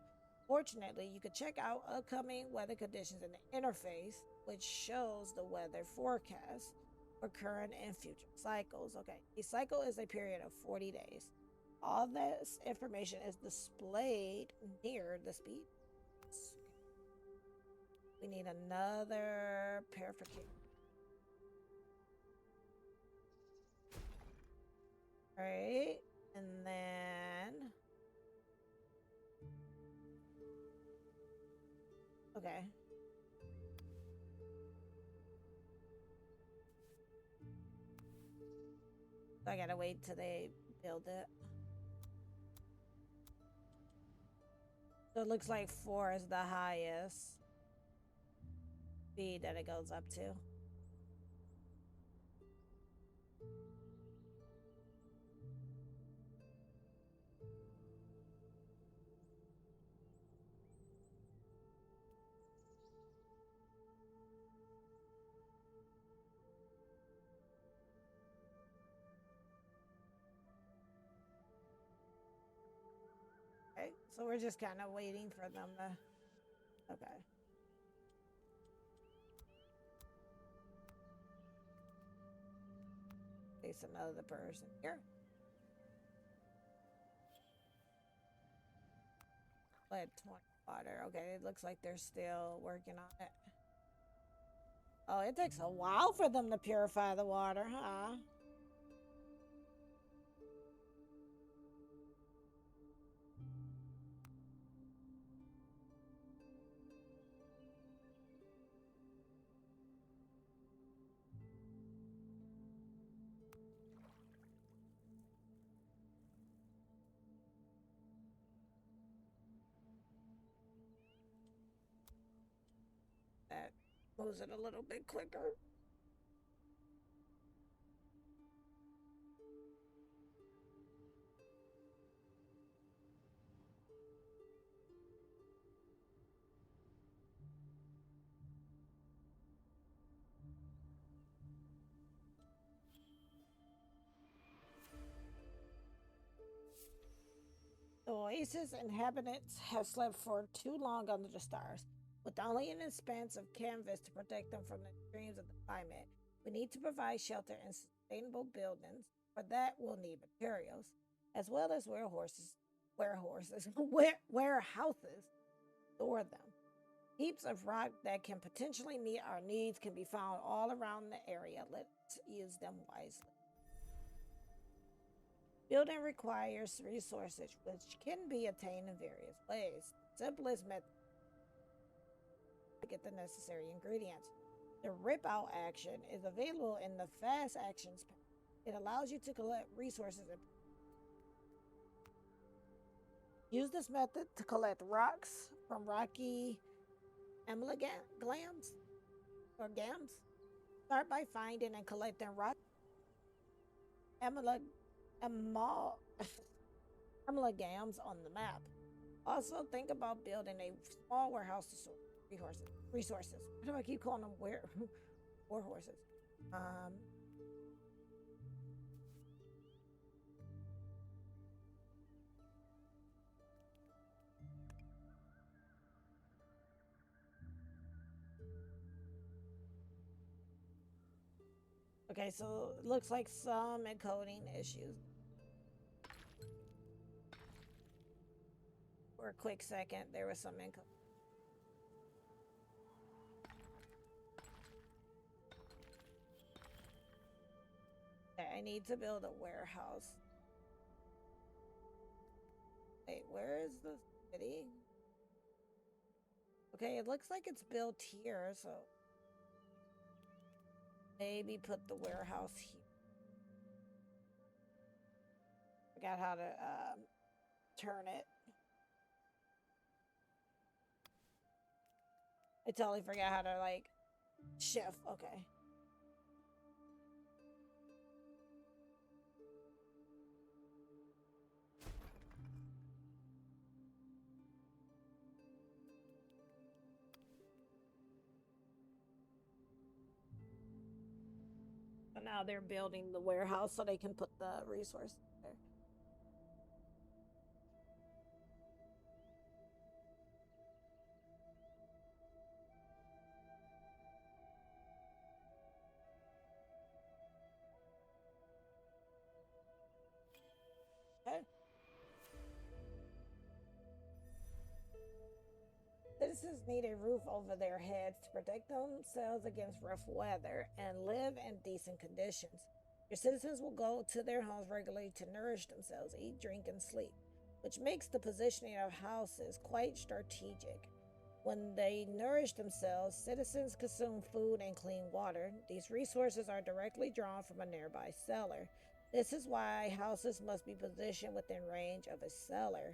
Fortunately, you can check out upcoming weather conditions in the interface, which shows the weather forecast for current and future cycles. Okay, a cycle is a period of 40 days. All this information is displayed near the speed. We need another purification. Right, and then okay. So I gotta wait till they build it. So it looks like 4 is the highest speed that it goes up to. Okay, so we're just kind of waiting for them to. Okay. There's another person here. Lead 20 water. Okay, it looks like they're still working on it. Oh, it takes a while for them to purify the water, huh? That moves it a little bit quicker. The Oasis inhabitants have slept for too long under the stars, with only an expanse of canvas to protect them from the extremes of the climate. We need to provide shelter and sustainable buildings. For that, we'll need materials, as well as warehouses, store them. Heaps of rock that can potentially meet our needs can be found all around the area. Let's use them wisely. Building requires resources which can be obtained in various ways. The simplest method to get the necessary ingredients. The rip out action is available in the fast actions pane. It allows you to collect resources and use this method to collect rocks from rocky amalgams or gams. Start by finding and collecting rock amalgams on the map. Also, think about building a small warehouse to store resources. Why do I keep calling them warehouses? Okay, so it looks like some encoding issues. For a quick second, there was some encoding. Okay, I need to build a warehouse. Wait, where is the city? Okay, it looks like it's built here, so maybe put the warehouse here. Forgot how to turn it. I totally forgot how to like shift. Okay. So now they're building the warehouse so they can put the resources there. Okay. Citizens need a roof over their heads to protect themselves against rough weather and live in decent conditions. Your citizens will go to their homes regularly to nourish themselves, eat, drink, and sleep, which makes the positioning of houses quite strategic. When they nourish themselves, citizens consume food and clean water. These resources are directly drawn from a nearby cellar. This is why houses must be positioned within range of a cellar.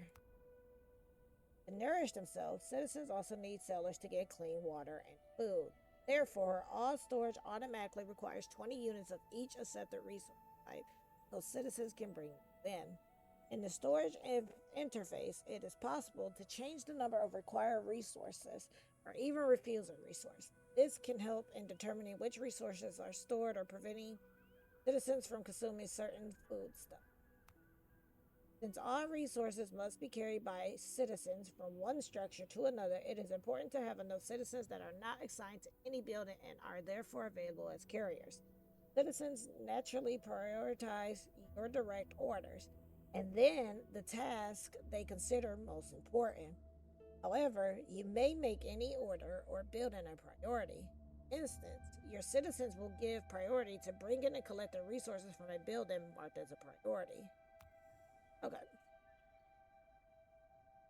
To nourish themselves, citizens also need settlers to get clean water and food. Therefore, all storage automatically requires 20 units of each accepted resource type, so citizens can bring them in. In the storage interface, it is possible to change the number of required resources or even refuse a resource. This can help in determining which resources are stored or preventing citizens from consuming certain foodstuff. Since all resources must be carried by citizens from one structure to another, it is important to have enough citizens that are not assigned to any building and are therefore available as carriers. Citizens naturally prioritize your direct orders and then the task they consider most important. However, you may make any order or building a priority. Instance, your citizens will give priority to bringing and collecting resources from a building marked as a priority. Okay.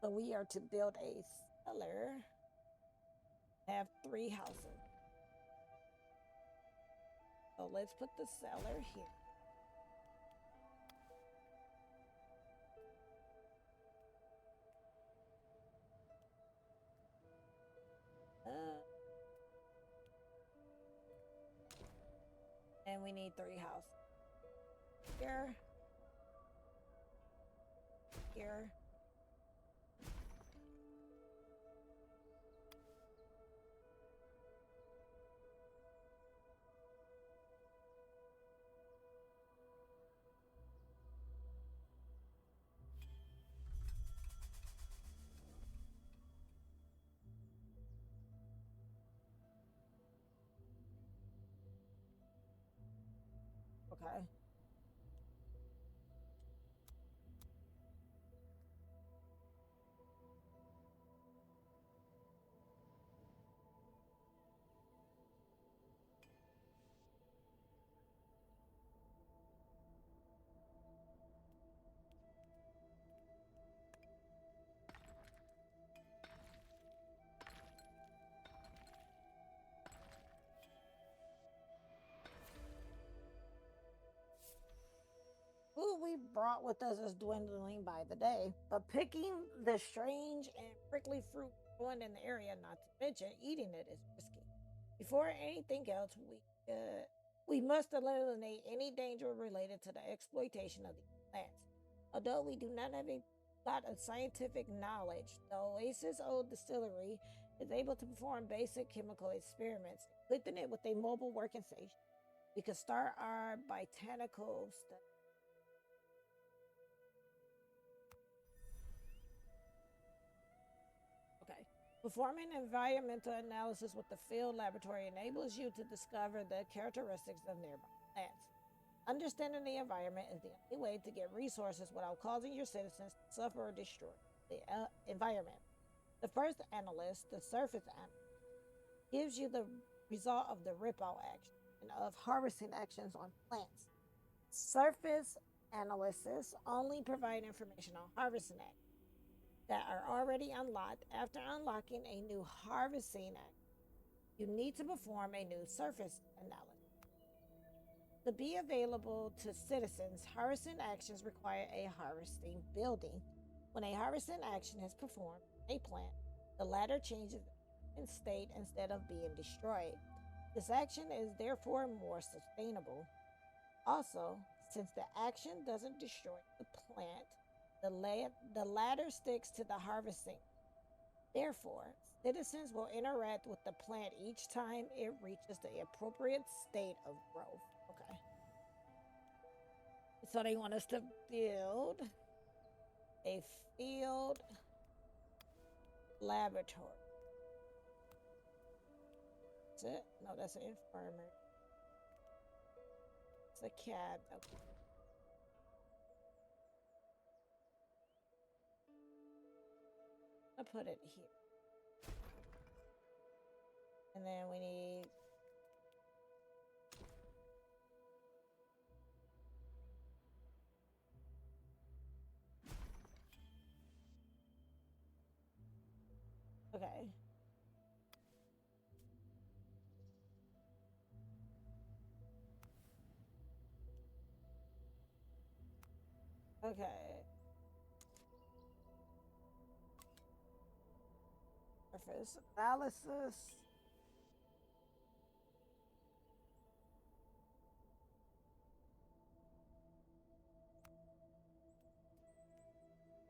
So we are to build a cellar. Have 3 houses. So let's put the cellar here. And we need 3 houses. Here. Here. Okay. Who we brought with us is dwindling by the day, but picking the strange and prickly fruit growing in the area, not to mention eating it, is risky. Before anything else, we must eliminate any danger related to the exploitation of these plants. Although we do not have a lot of scientific knowledge, the Oasis Old Distillery is able to perform basic chemical experiments, equipping it with a mobile working station. We could start our botanical study. Okay. Performing environmental analysis with the field laboratory enables you to discover the characteristics of nearby plants. Understanding the environment is the only way to get resources without causing your citizens to suffer or destroy the environment. The first analyst, the surface analyst, gives you the result of the rip-out action and of harvesting actions on plants. Surface analysis only provide information on harvesting actions that are already unlocked. After unlocking a new harvesting action, you need to perform a new surface analysis. To be available to citizens, harvesting actions require a harvesting building. When a harvesting action is performed on a plant, the latter changes in state instead of being destroyed. This action is therefore more sustainable. Also, since the action doesn't destroy the plant, the latter sticks to the harvesting. Therefore, citizens will interact with the plant each time it reaches the appropriate state of growth. Okay. So they want us to build a field laboratory. That's it? No, that's an infirmary. It's a cab. Okay. I'll put it here. And then we need okay. Okay. Surface analysis.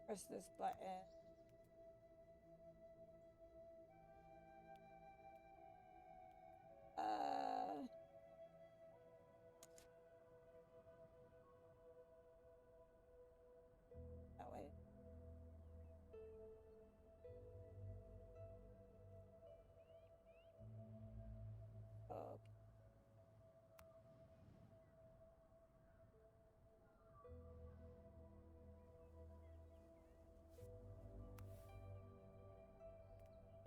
Press this button. That way. Okay.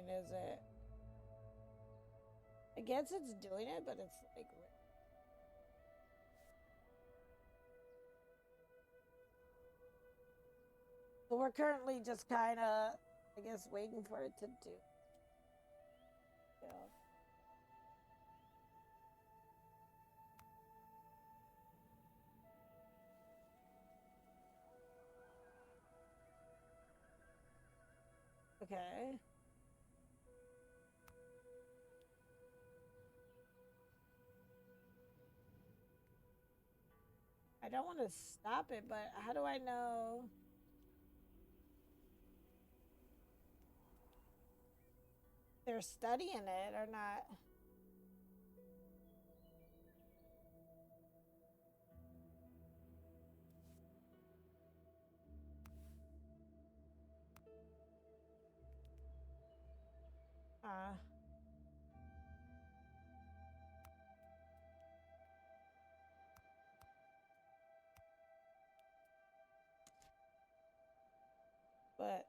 And is it? I guess it's doing it, but it's like. So we're currently just kind of, I guess, waiting for it to do. Yeah. Okay. I don't want to stop it, but how do I know? They're studying it or not? Uh, but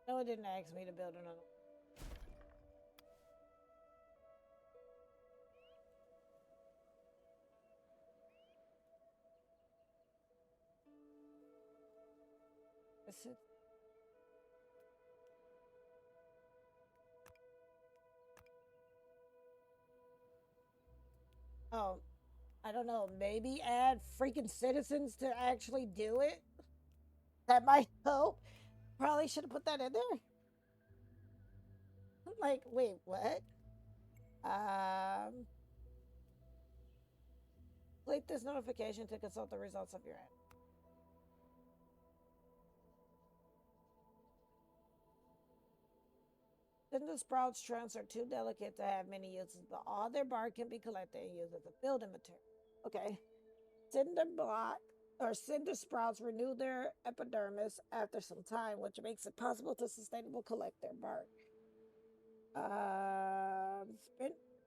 no, it didn't ask me to build another. This is, oh, I don't know. Maybe add freaking citizens to actually do it. That might help. Probably should have put that in there. Like, wait, what? Click this notification to consult the results of your ad. Cinder sprouts trunks are too delicate to have many uses, but all their bark can be collected and used as a building material. Okay. Cinder sprouts renew their epidermis after some time, which makes it possible to sustainably collect their bark.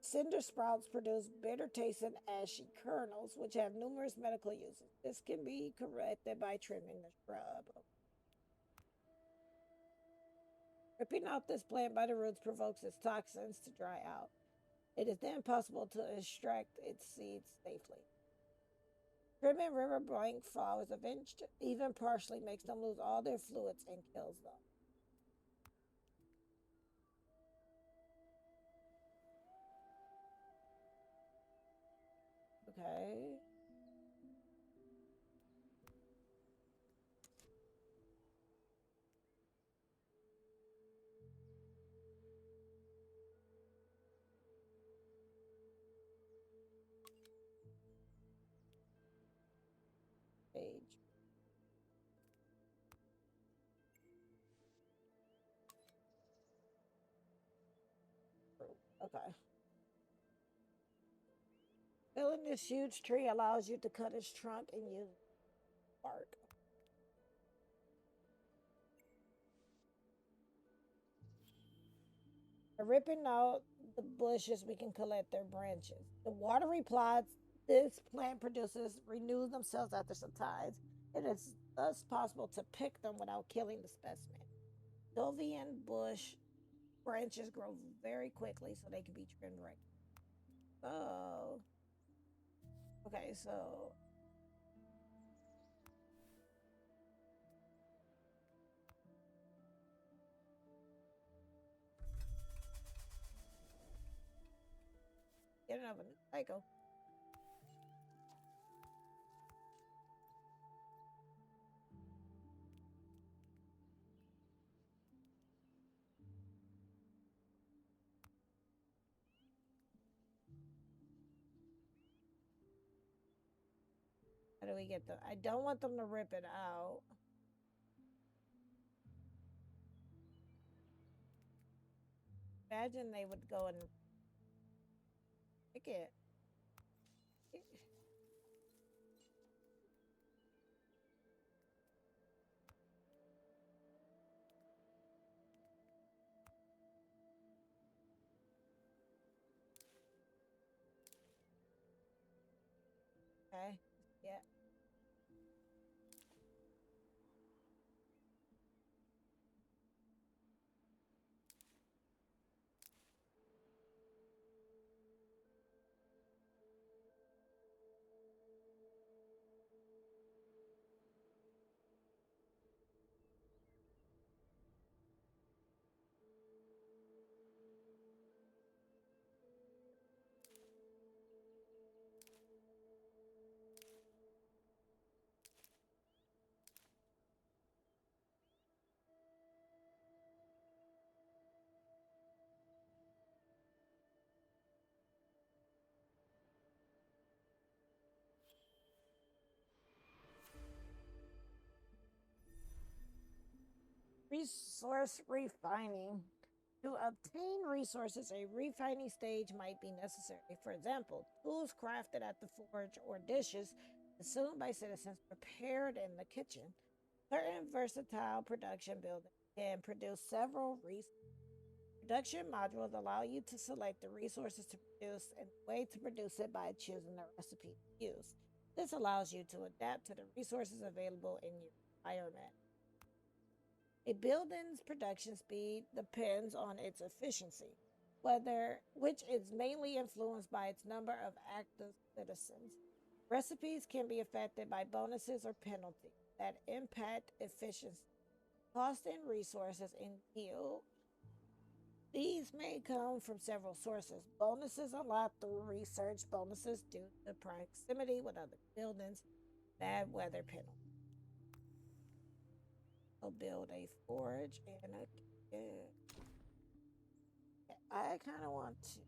Cinder sprouts produce bitter tasting ashy kernels, which have numerous medical uses. This can be corrected by trimming the shrub. Ripping out this plant by the roots provokes its toxins to dry out. It is then possible to extract its seeds safely. Trimming river blank flowers even partially makes them lose all their fluids and kills them. Okay. Page. Okay. Filling this huge tree allows you to cut its trunk and use bark. By ripping out the bushes, we can collect their branches. The watery plots this plant produces renew themselves after some time. It is thus possible to pick them without killing the specimen. Dovien bush branches grow very quickly, so they can be trimmed right. Oh. Okay, so Get another new cycle. How do we get the? I don't want them to rip it out. Imagine they would go and pick it. Okay. Yeah. Resource refining. To obtain resources, a refining stage might be necessary. For example, tools crafted at the forge or dishes consumed by citizens prepared in the kitchen. Certain versatile production buildings can produce several production modules allow you to select the resources to produce and the way to produce it by choosing the recipe to use. This allows you to adapt to the resources available in your environment. A building's production speed depends on its efficiency, which is mainly influenced by its number of active citizens. Recipes can be affected by bonuses or penalties that impact efficiency, cost, and resources in yield. These may come from several sources. Bonuses unlocked through research, bonuses due to proximity with other buildings, bad weather penalties. I'll build a forge and a. I kind of want to.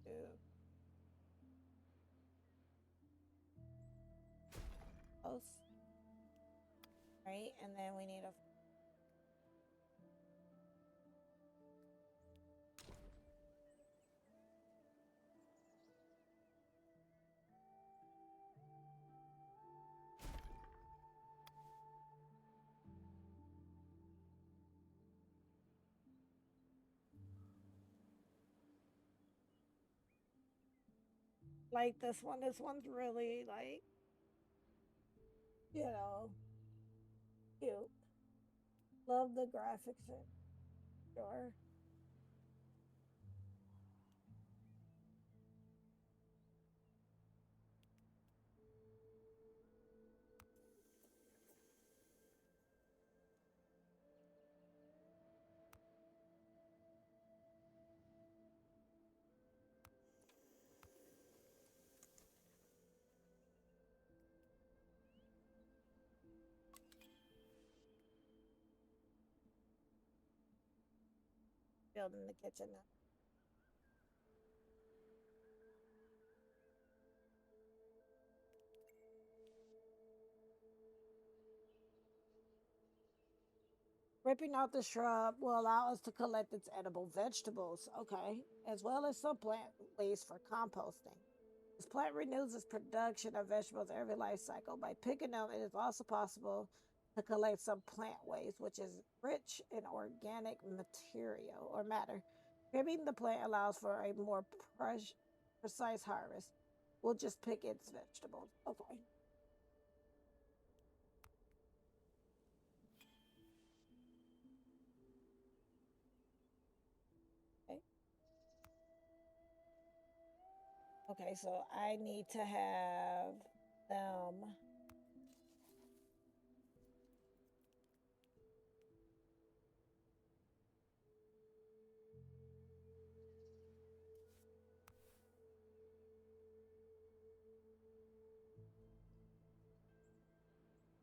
Post. Right, and then we need a. Like this one. This one's really like, cute. Love the graphics. Sure. Building the kitchen now. Ripping out the shrub will allow us to collect its edible vegetables, okay, as well as some plant waste for composting. This plant renews its production of vegetables every life cycle. By picking them, it is also possible to collect some plant waste, which is rich in organic material or matter. Trimming the plant allows for a more precise harvest. We'll just pick its vegetables. Okay. Okay. Okay, so I need to have them.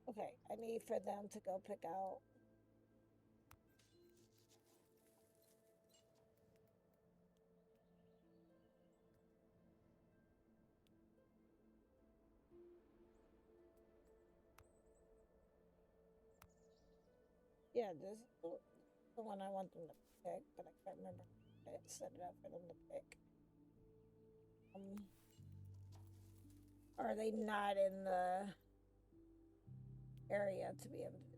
Okay, I need for them to go pick out. Yeah, this is the one I want them to pick, but I can't remember how to set it up for them to pick. Are they not in the area to be able to do?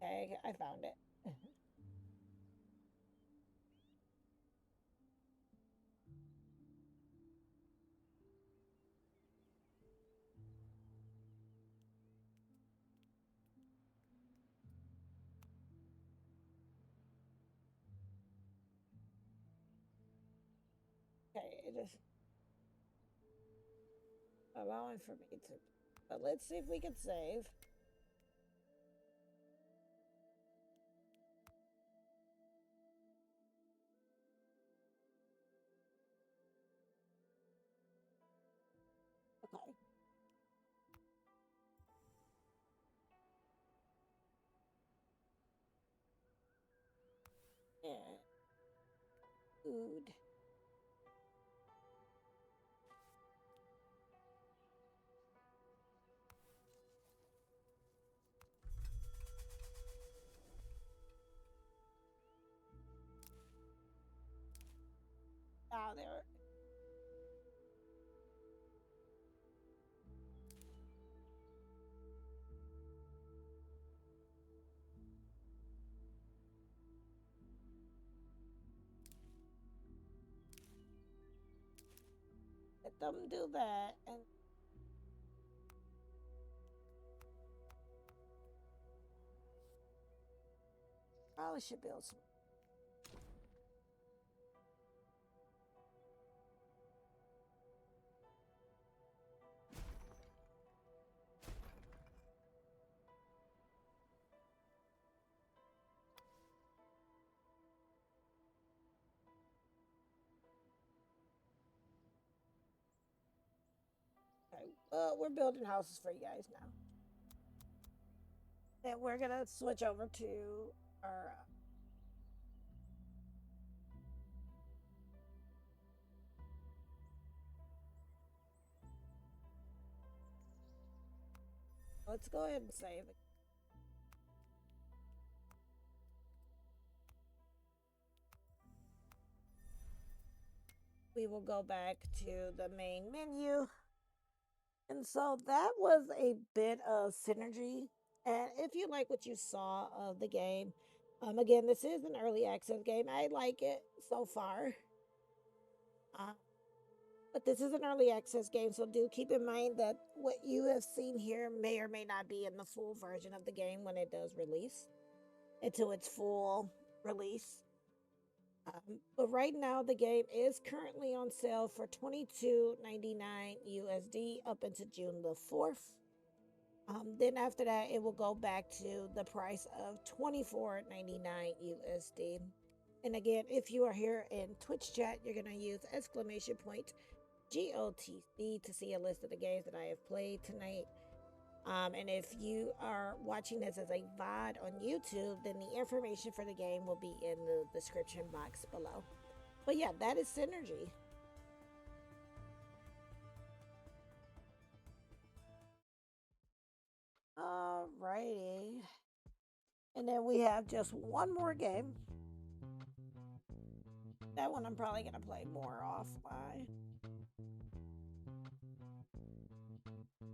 Okay, I found it. Okay, it is allowing for me to. But let's see if we can save. Okay. Yeah. Food. Ah, there. Let them do that, and probably should build some. Okay, we're building houses for you guys now. Then we're gonna switch over to our. Let's go ahead and save it. We will go back to the main menu. And so that was a bit of synergy. And if you like what you saw of the game, again, this is an early access game. I like it so far. Uh, but this is an early access game, so do keep in mind that what you have seen here may or may not be in the full version of the game when it does release into its full release. But right now, the game is currently on sale for $22.99 USD up until June the 4th. Then after that, it will go back to the price of $24.99 USD. And again, if you are here in Twitch chat, you're going to use exclamation point GOTC to see a list of the games that I have played tonight. And if you are watching this as a VOD on YouTube, then the information for the game will be in the description box below. But yeah, that is Synergy. Alrighty. And then we have just one more game. That one I'm probably going to play more offline.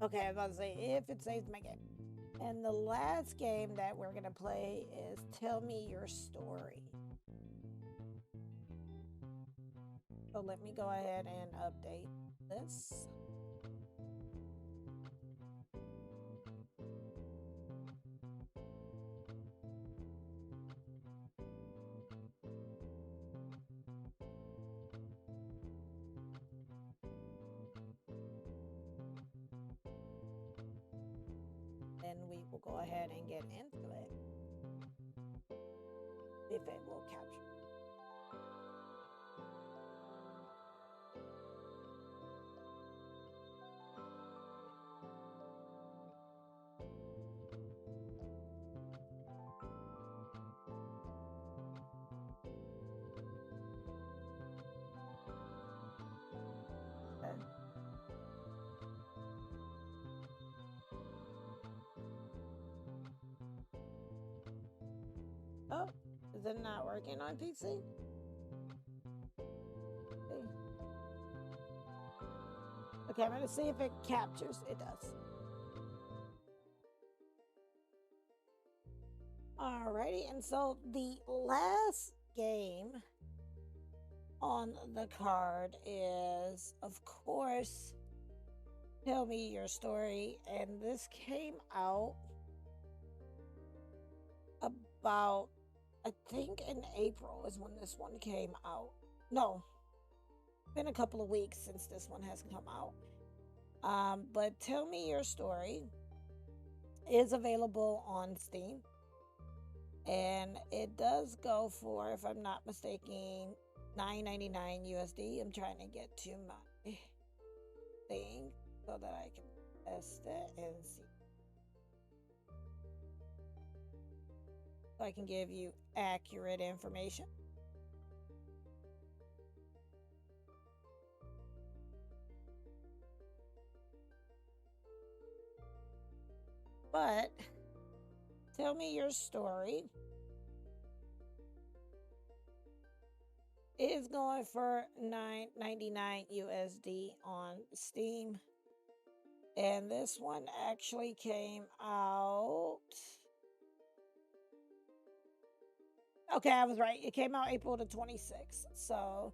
Okay, I was about to say, if it saves my game. And the last game that we're going to play is Tell Me Your Story. So let me go ahead and update this. then we will go ahead and get into it. If it will capture. Oh, is it not working on PC? Okay, I'm gonna see if it captures. It does. Alrighty, and so the last game on the card is, of course, Tell Me Your Story, and this came out about, I think in April is when this one came out. No, been a couple of weeks since this one has come out. But Tell Me Your Story is available on Steam, and it does go for, if I'm not mistaken, $9.99 USD. I'm trying to get to my thing so that I can test it and see. So I can give you accurate information. But Tell Me Your Story is going for $9.99 USD on Steam. And this one actually came out. Okay, I was right. It came out April the 26th. So,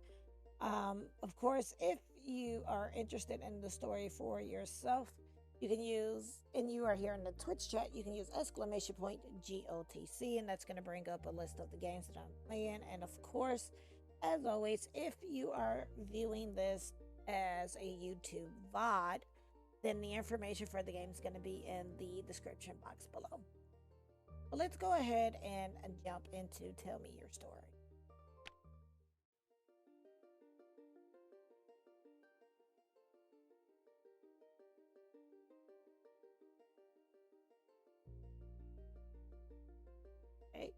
of course, if you are interested in the story for yourself, you can use, and you are here in the Twitch chat, you can use !GOTC, and that's going to bring up a list of the games that I'm playing. And of course, as always, if you are viewing this as a YouTube VOD, then the information for the game is going to be in the description box below. But let's go ahead and jump into Tell Me Your Story. Okay.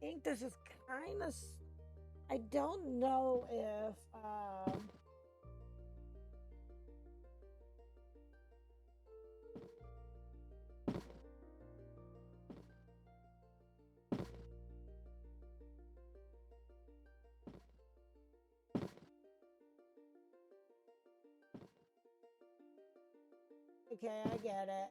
I think this is kind of, I don't know if okay, I get it.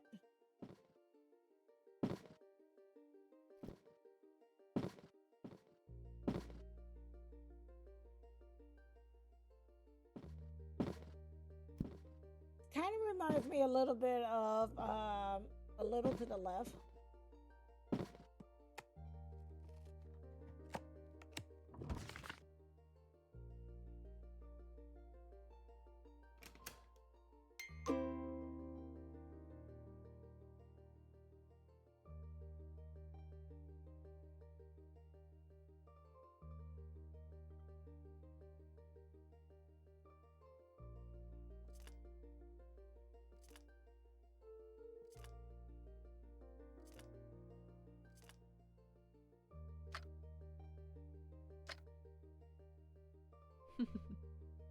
Kind of reminds me a little bit of A Little to the Left.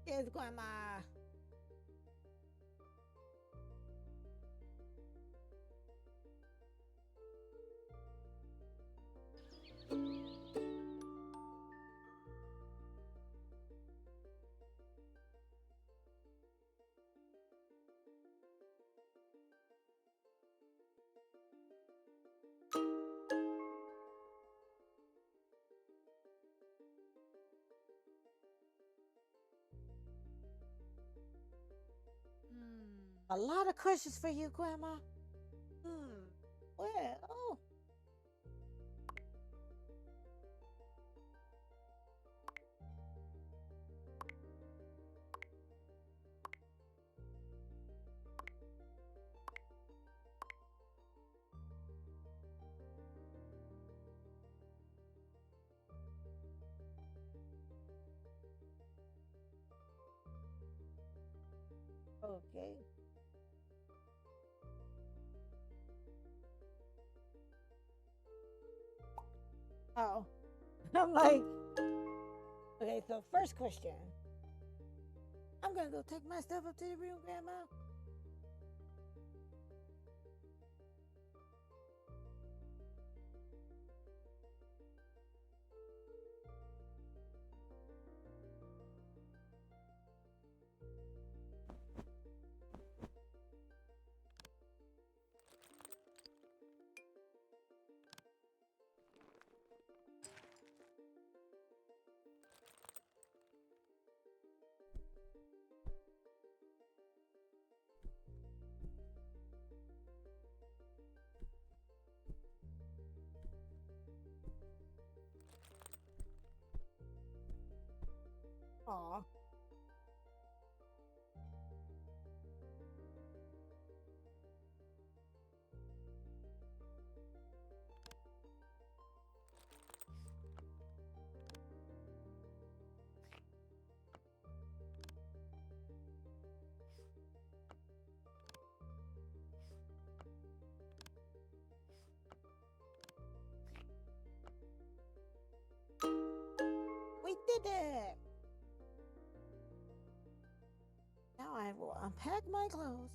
Yes, Grandma. A lot of questions for you, Grandma. Well. Okay. Oh, I'm like, okay, so first question. I'm gonna go take my stuff up to the room, Grandma. Aw. We did it! Now I will unpack my clothes.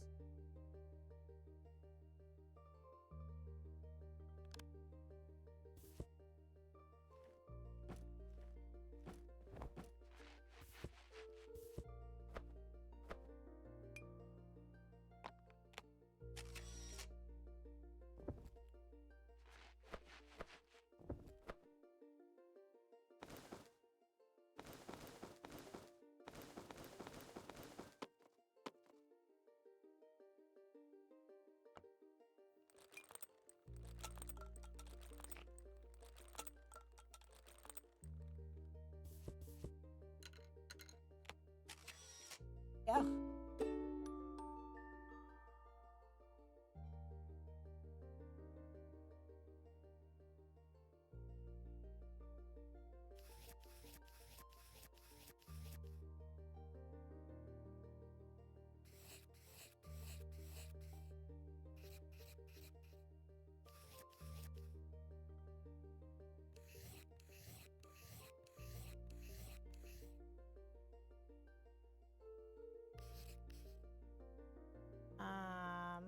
Yeah. Um.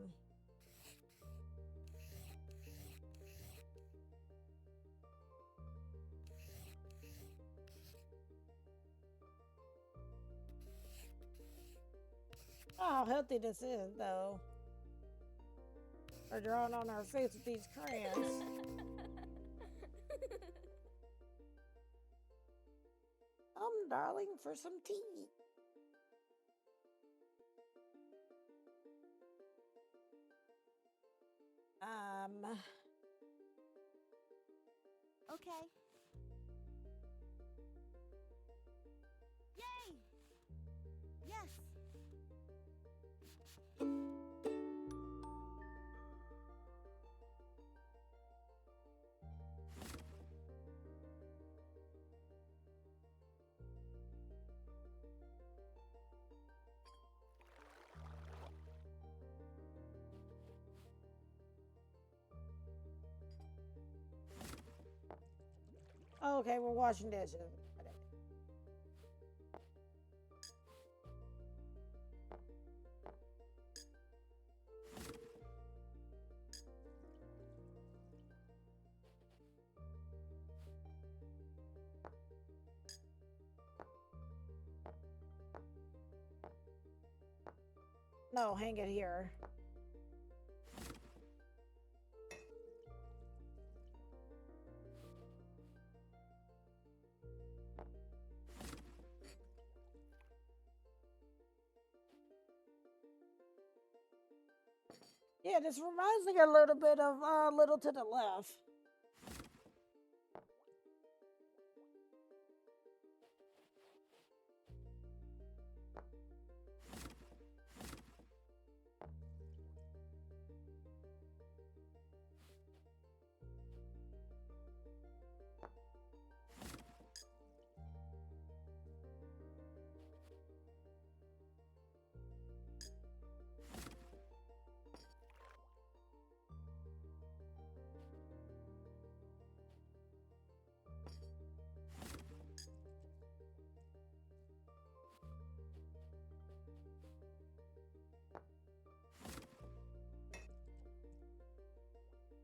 Oh, how healthy this is, though. We're drawing on our face with these crayons. Darling, for some tea. Okay. Yay! Yes! Okay, we're washing dishes. No, hang it here. Yeah, this reminds me a little bit of Little to the Left.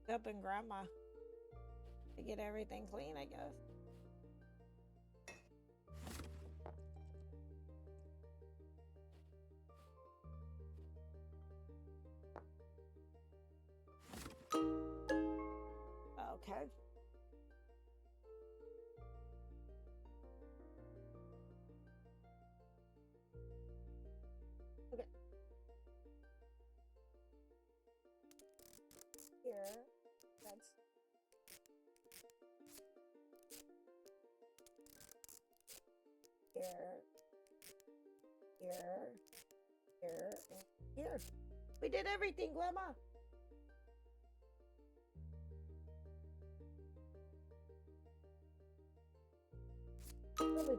Helping Grandma to get everything clean, I guess. Okay. Okay. Here. That's here. Here. Here. And here. We did everything, Grandma. Really.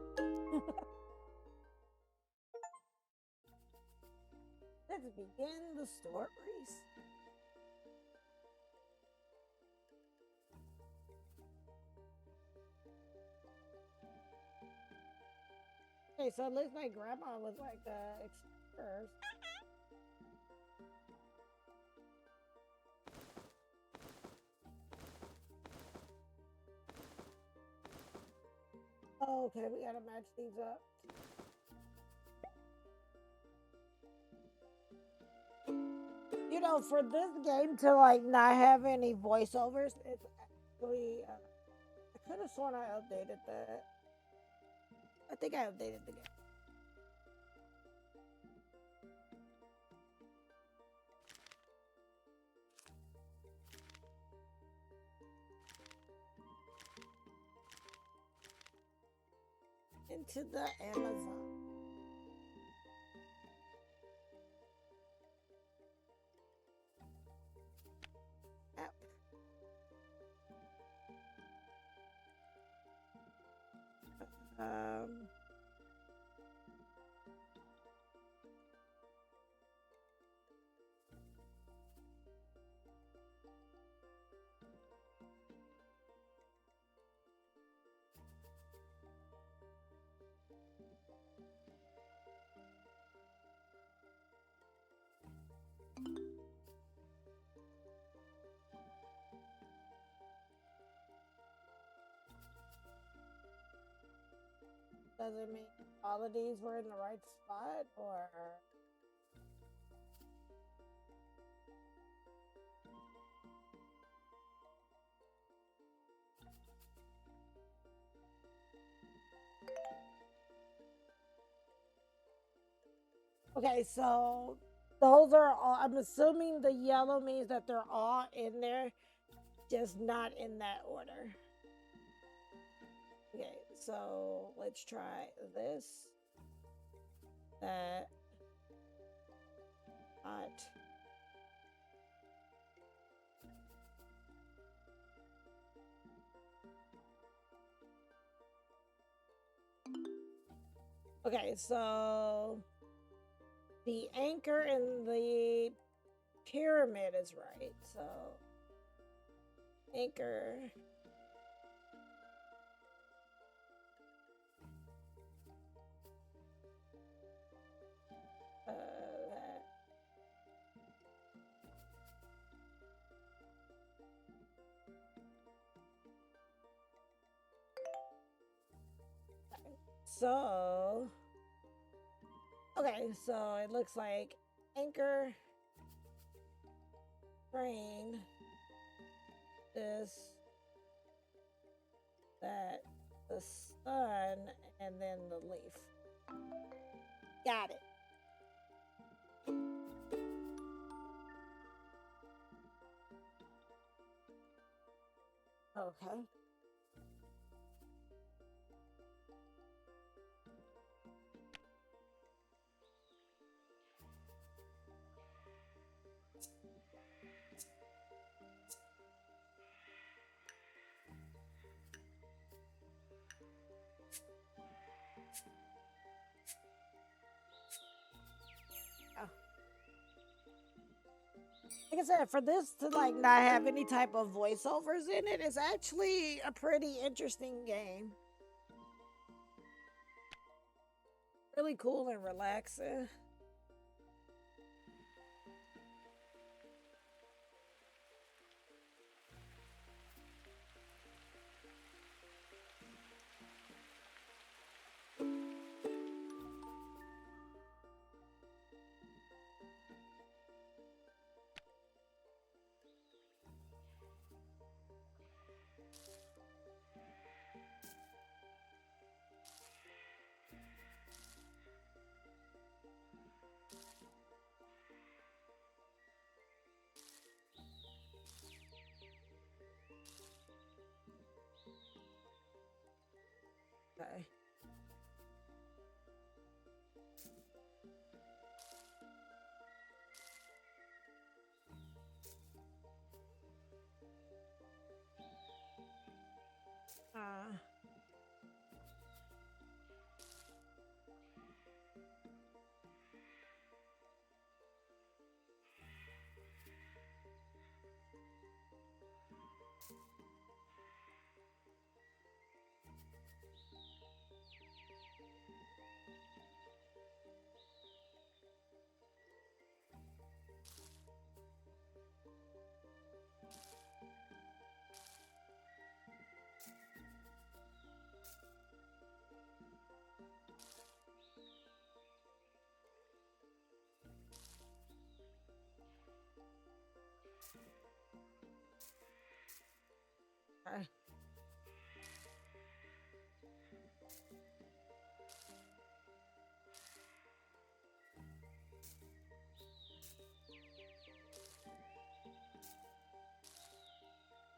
Let's begin the stories. Okay, so at least my grandma was like explorer. Oh, okay, we gotta match these up. You know, for this game to like not have any voiceovers, it's actually I could have sworn I updated that. I think I updated the game. Into the Amazon. App. Um. Does it mean all of these were in the right spot, or? Okay, so those are all, I'm assuming the yellow means that they're all in there, just not in that order. Okay, so let's try this, that, hot. Okay, so the anchor and the pyramid is right. So anchor. That. So, okay, so it looks like anchor, train, this, that, the sun, and then the leaf. Got it. Okay. Like I said, for this to like not have any type of voiceovers in it is actually a pretty interesting game. Really cool and relaxing. Okay. Uh, okay.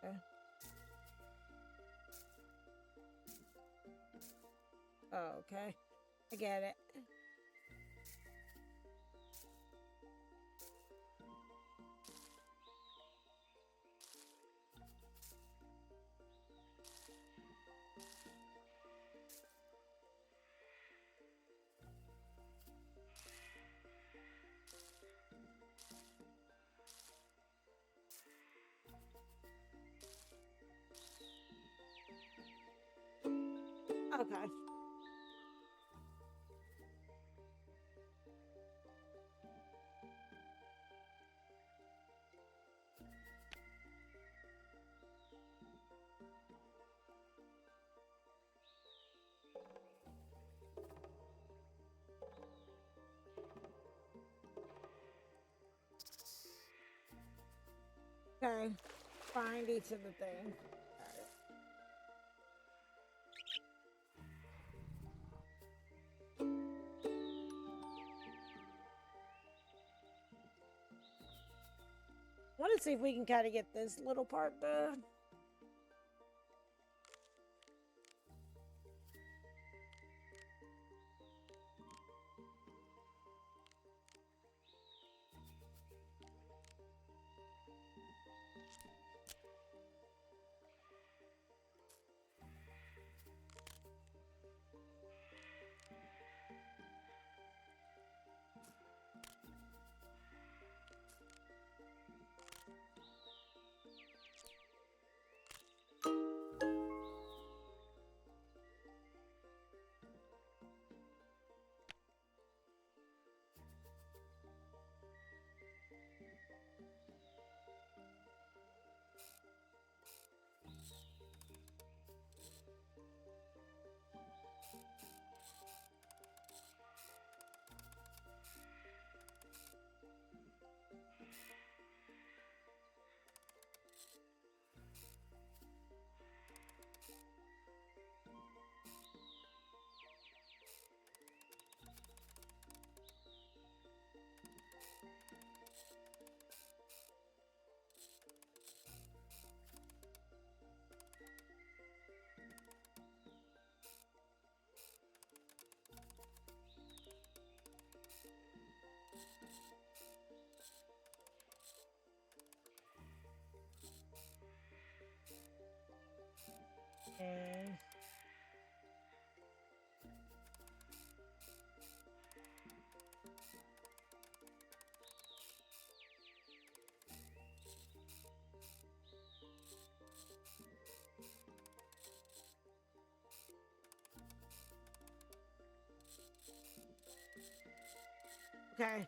Okay. Oh, okay. I get it. Okay. Okay. Find each of the things. Got it. I want to see if we can kind of get this little part done. Okay. Okay.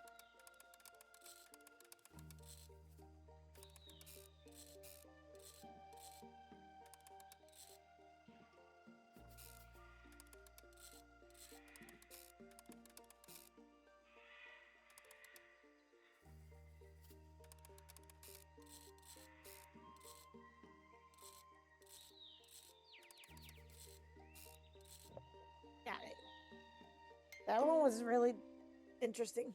Got it. That one was really interesting.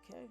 Okay.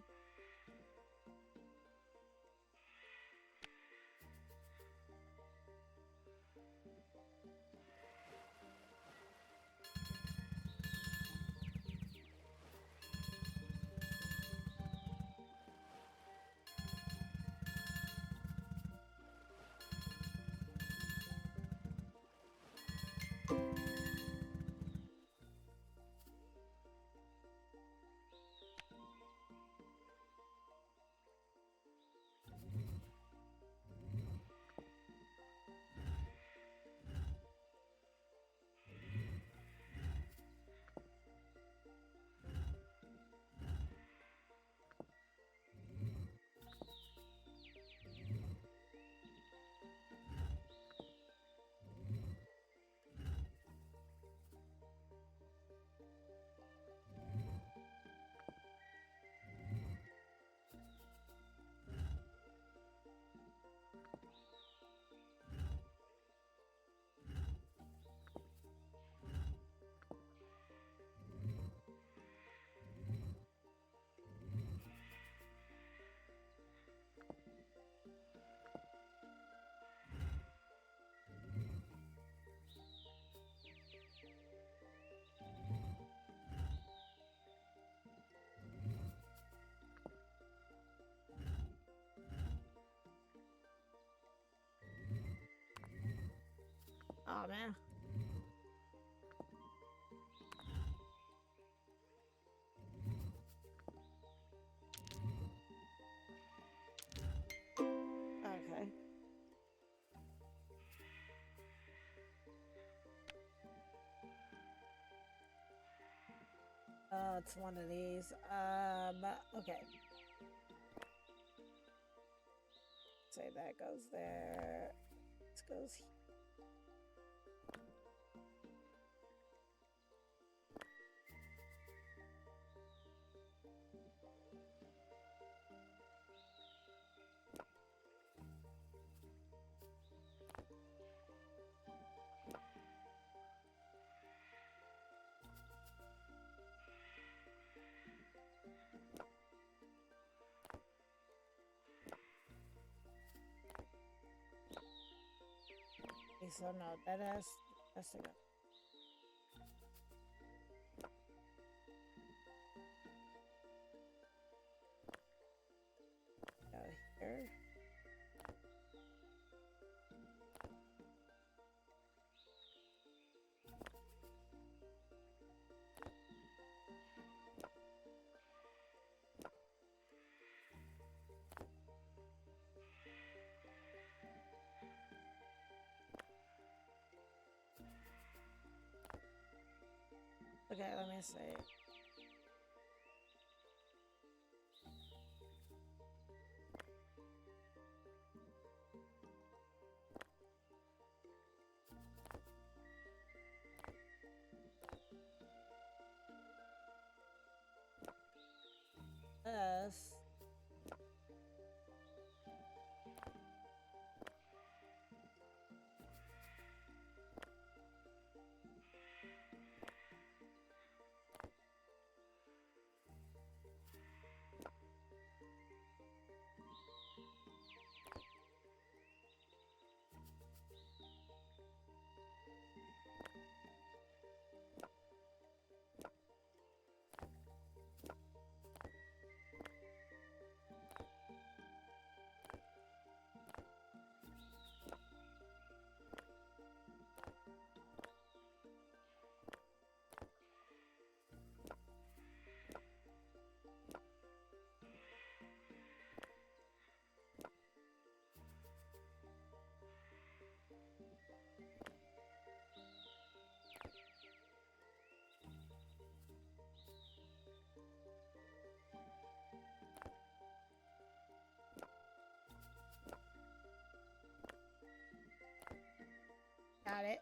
Oh man. Okay. It's one of these. Okay. Say that goes there. This goes here. Okay, so no, that has to go. Go here. Okay, let me see. This. Got it.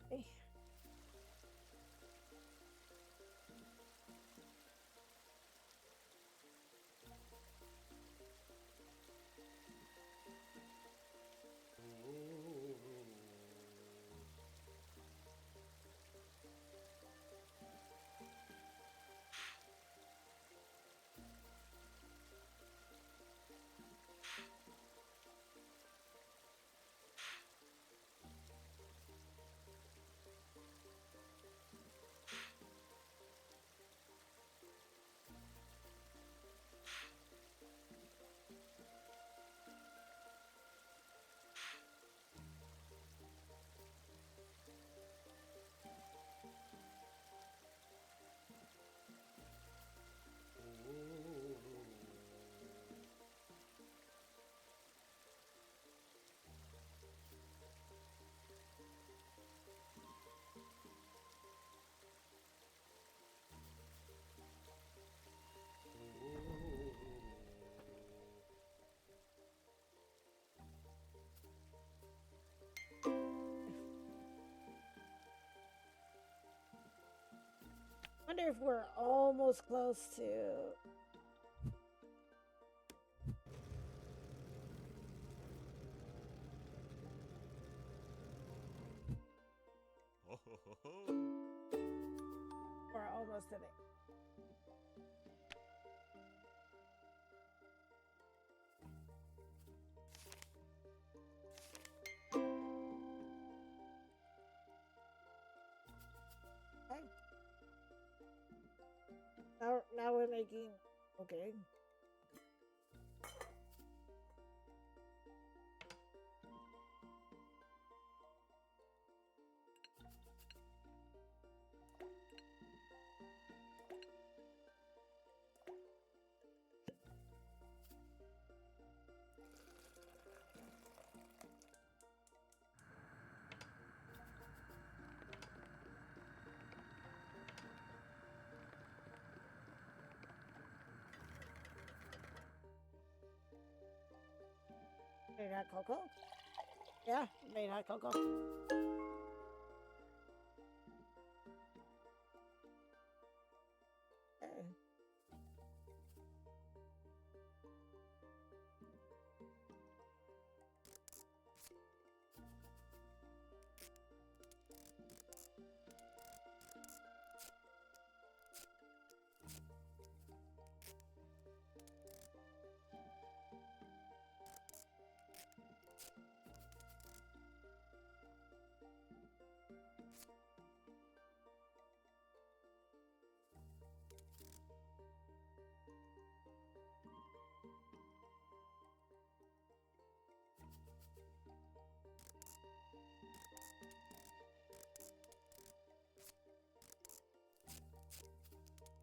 Okay. Wonder if we're almost close to. We're almost at it. Okay. Now we're making. Okay. Made hot cocoa? Yeah, made hot cocoa. Okay.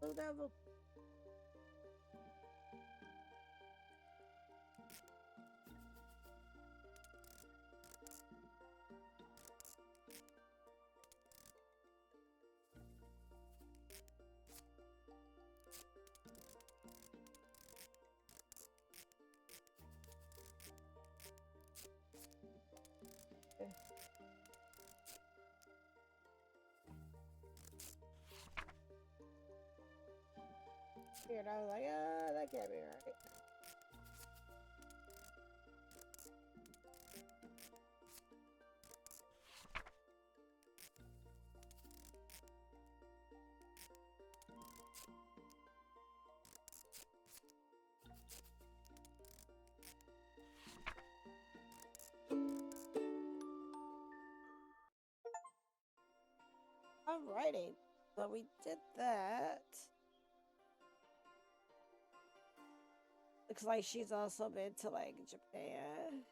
Blue devil. Weird. I was like, that can't be right. Alrighty. So we did that. Looks like she's also been to like Japan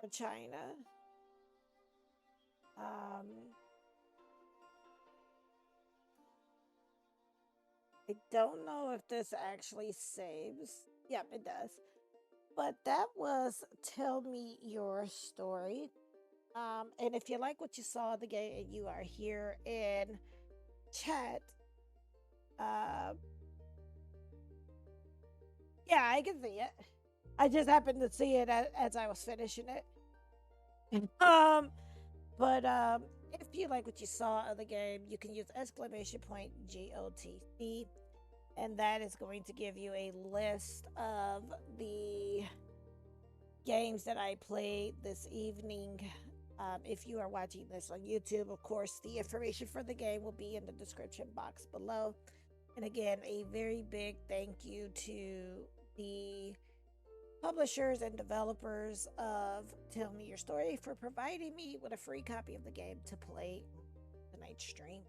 or China. I don't know if this actually saves. Yep, it does. But that was Tell Me Your Story. And if you like what you saw of the game and you are here in chat, uh, yeah, I can see it. I just happened to see it as I was finishing it. But if you like what you saw of the game, you can use exclamation point GOTC, and that is going to give you a list of the games that I played this evening. If you are watching this on YouTube, of course, the information for the game will be in the description box below. And again, a very big thank you to the publishers and developers of Tell Me Your Story for providing me with a free copy of the game to play tonight's stream.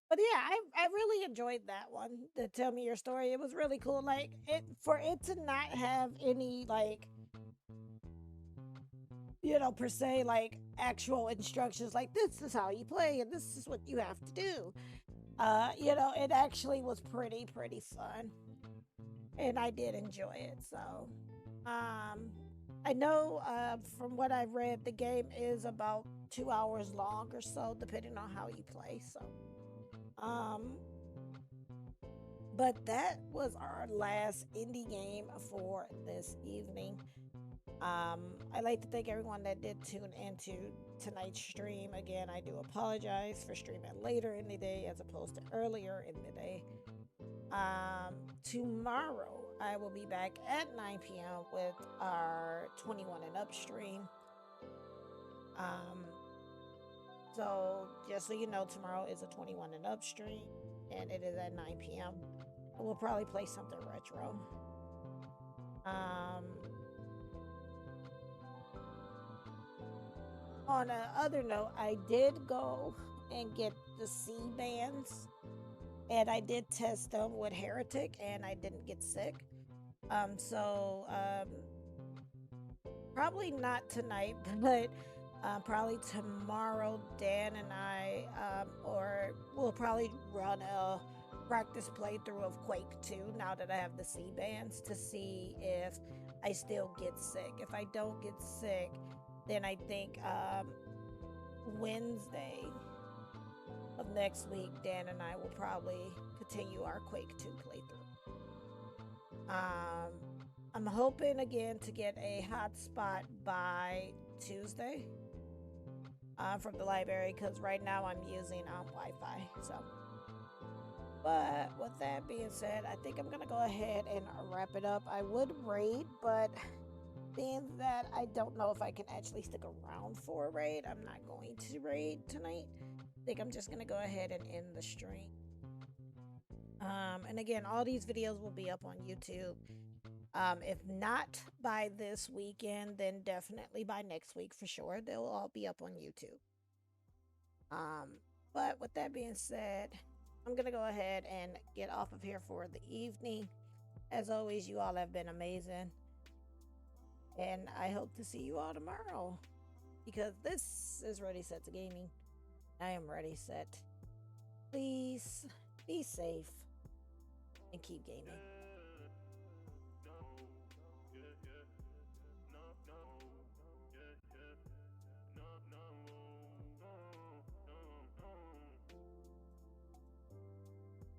But yeah, I really enjoyed that one, the Tell Me Your Story. It was really cool. Like, for it to not have any, like, per se, like, actual instructions, like, this is how you play and this is what you have to do. It actually was pretty fun. And I did enjoy it. So, I know from what I've read, the game is about 2 hours long or so, depending on how you play. So, but that was our last indie game for this evening. I'd like to thank everyone that did tune into tonight's stream. Again, I do apologize for streaming later in the day as opposed to earlier in the day. Tomorrow I will be back at 9 p.m. with our 21 and up stream. So just so you know, tomorrow is a 21 and up stream, and it is at 9 p.m. We'll probably play something retro. On another note, I did go and get the C bands, and I did test them with Heretic, and I didn't get sick. Probably not tonight, but probably tomorrow, Dan and I, or we'll probably run a practice playthrough of Quake 2 now that I have the C bands to see if I still get sick. If I don't get sick, then I think Wednesday of next week, Dan and I will probably continue our Quake 2 playthrough. I'm hoping again to get a hotspot by Tuesday from the library, because right now I'm using Wi-Fi. So, but with that being said, I think I'm gonna go ahead and wrap it up. I would raid, but being that I don't know if I can actually stick around for a raid, I'm not going to raid tonight. I think I'm just gonna go ahead and end the stream. And again, all these videos will be up on YouTube. If not by this weekend, then definitely by next week for sure. They'll all be up on YouTube. But with that being said, I'm gonna go ahead and get off of here for the evening. As always, you all have been amazing. And I hope to see you all tomorrow, because this is Ready Set to Gaming. I am Ready Set. Please be safe and keep gaming.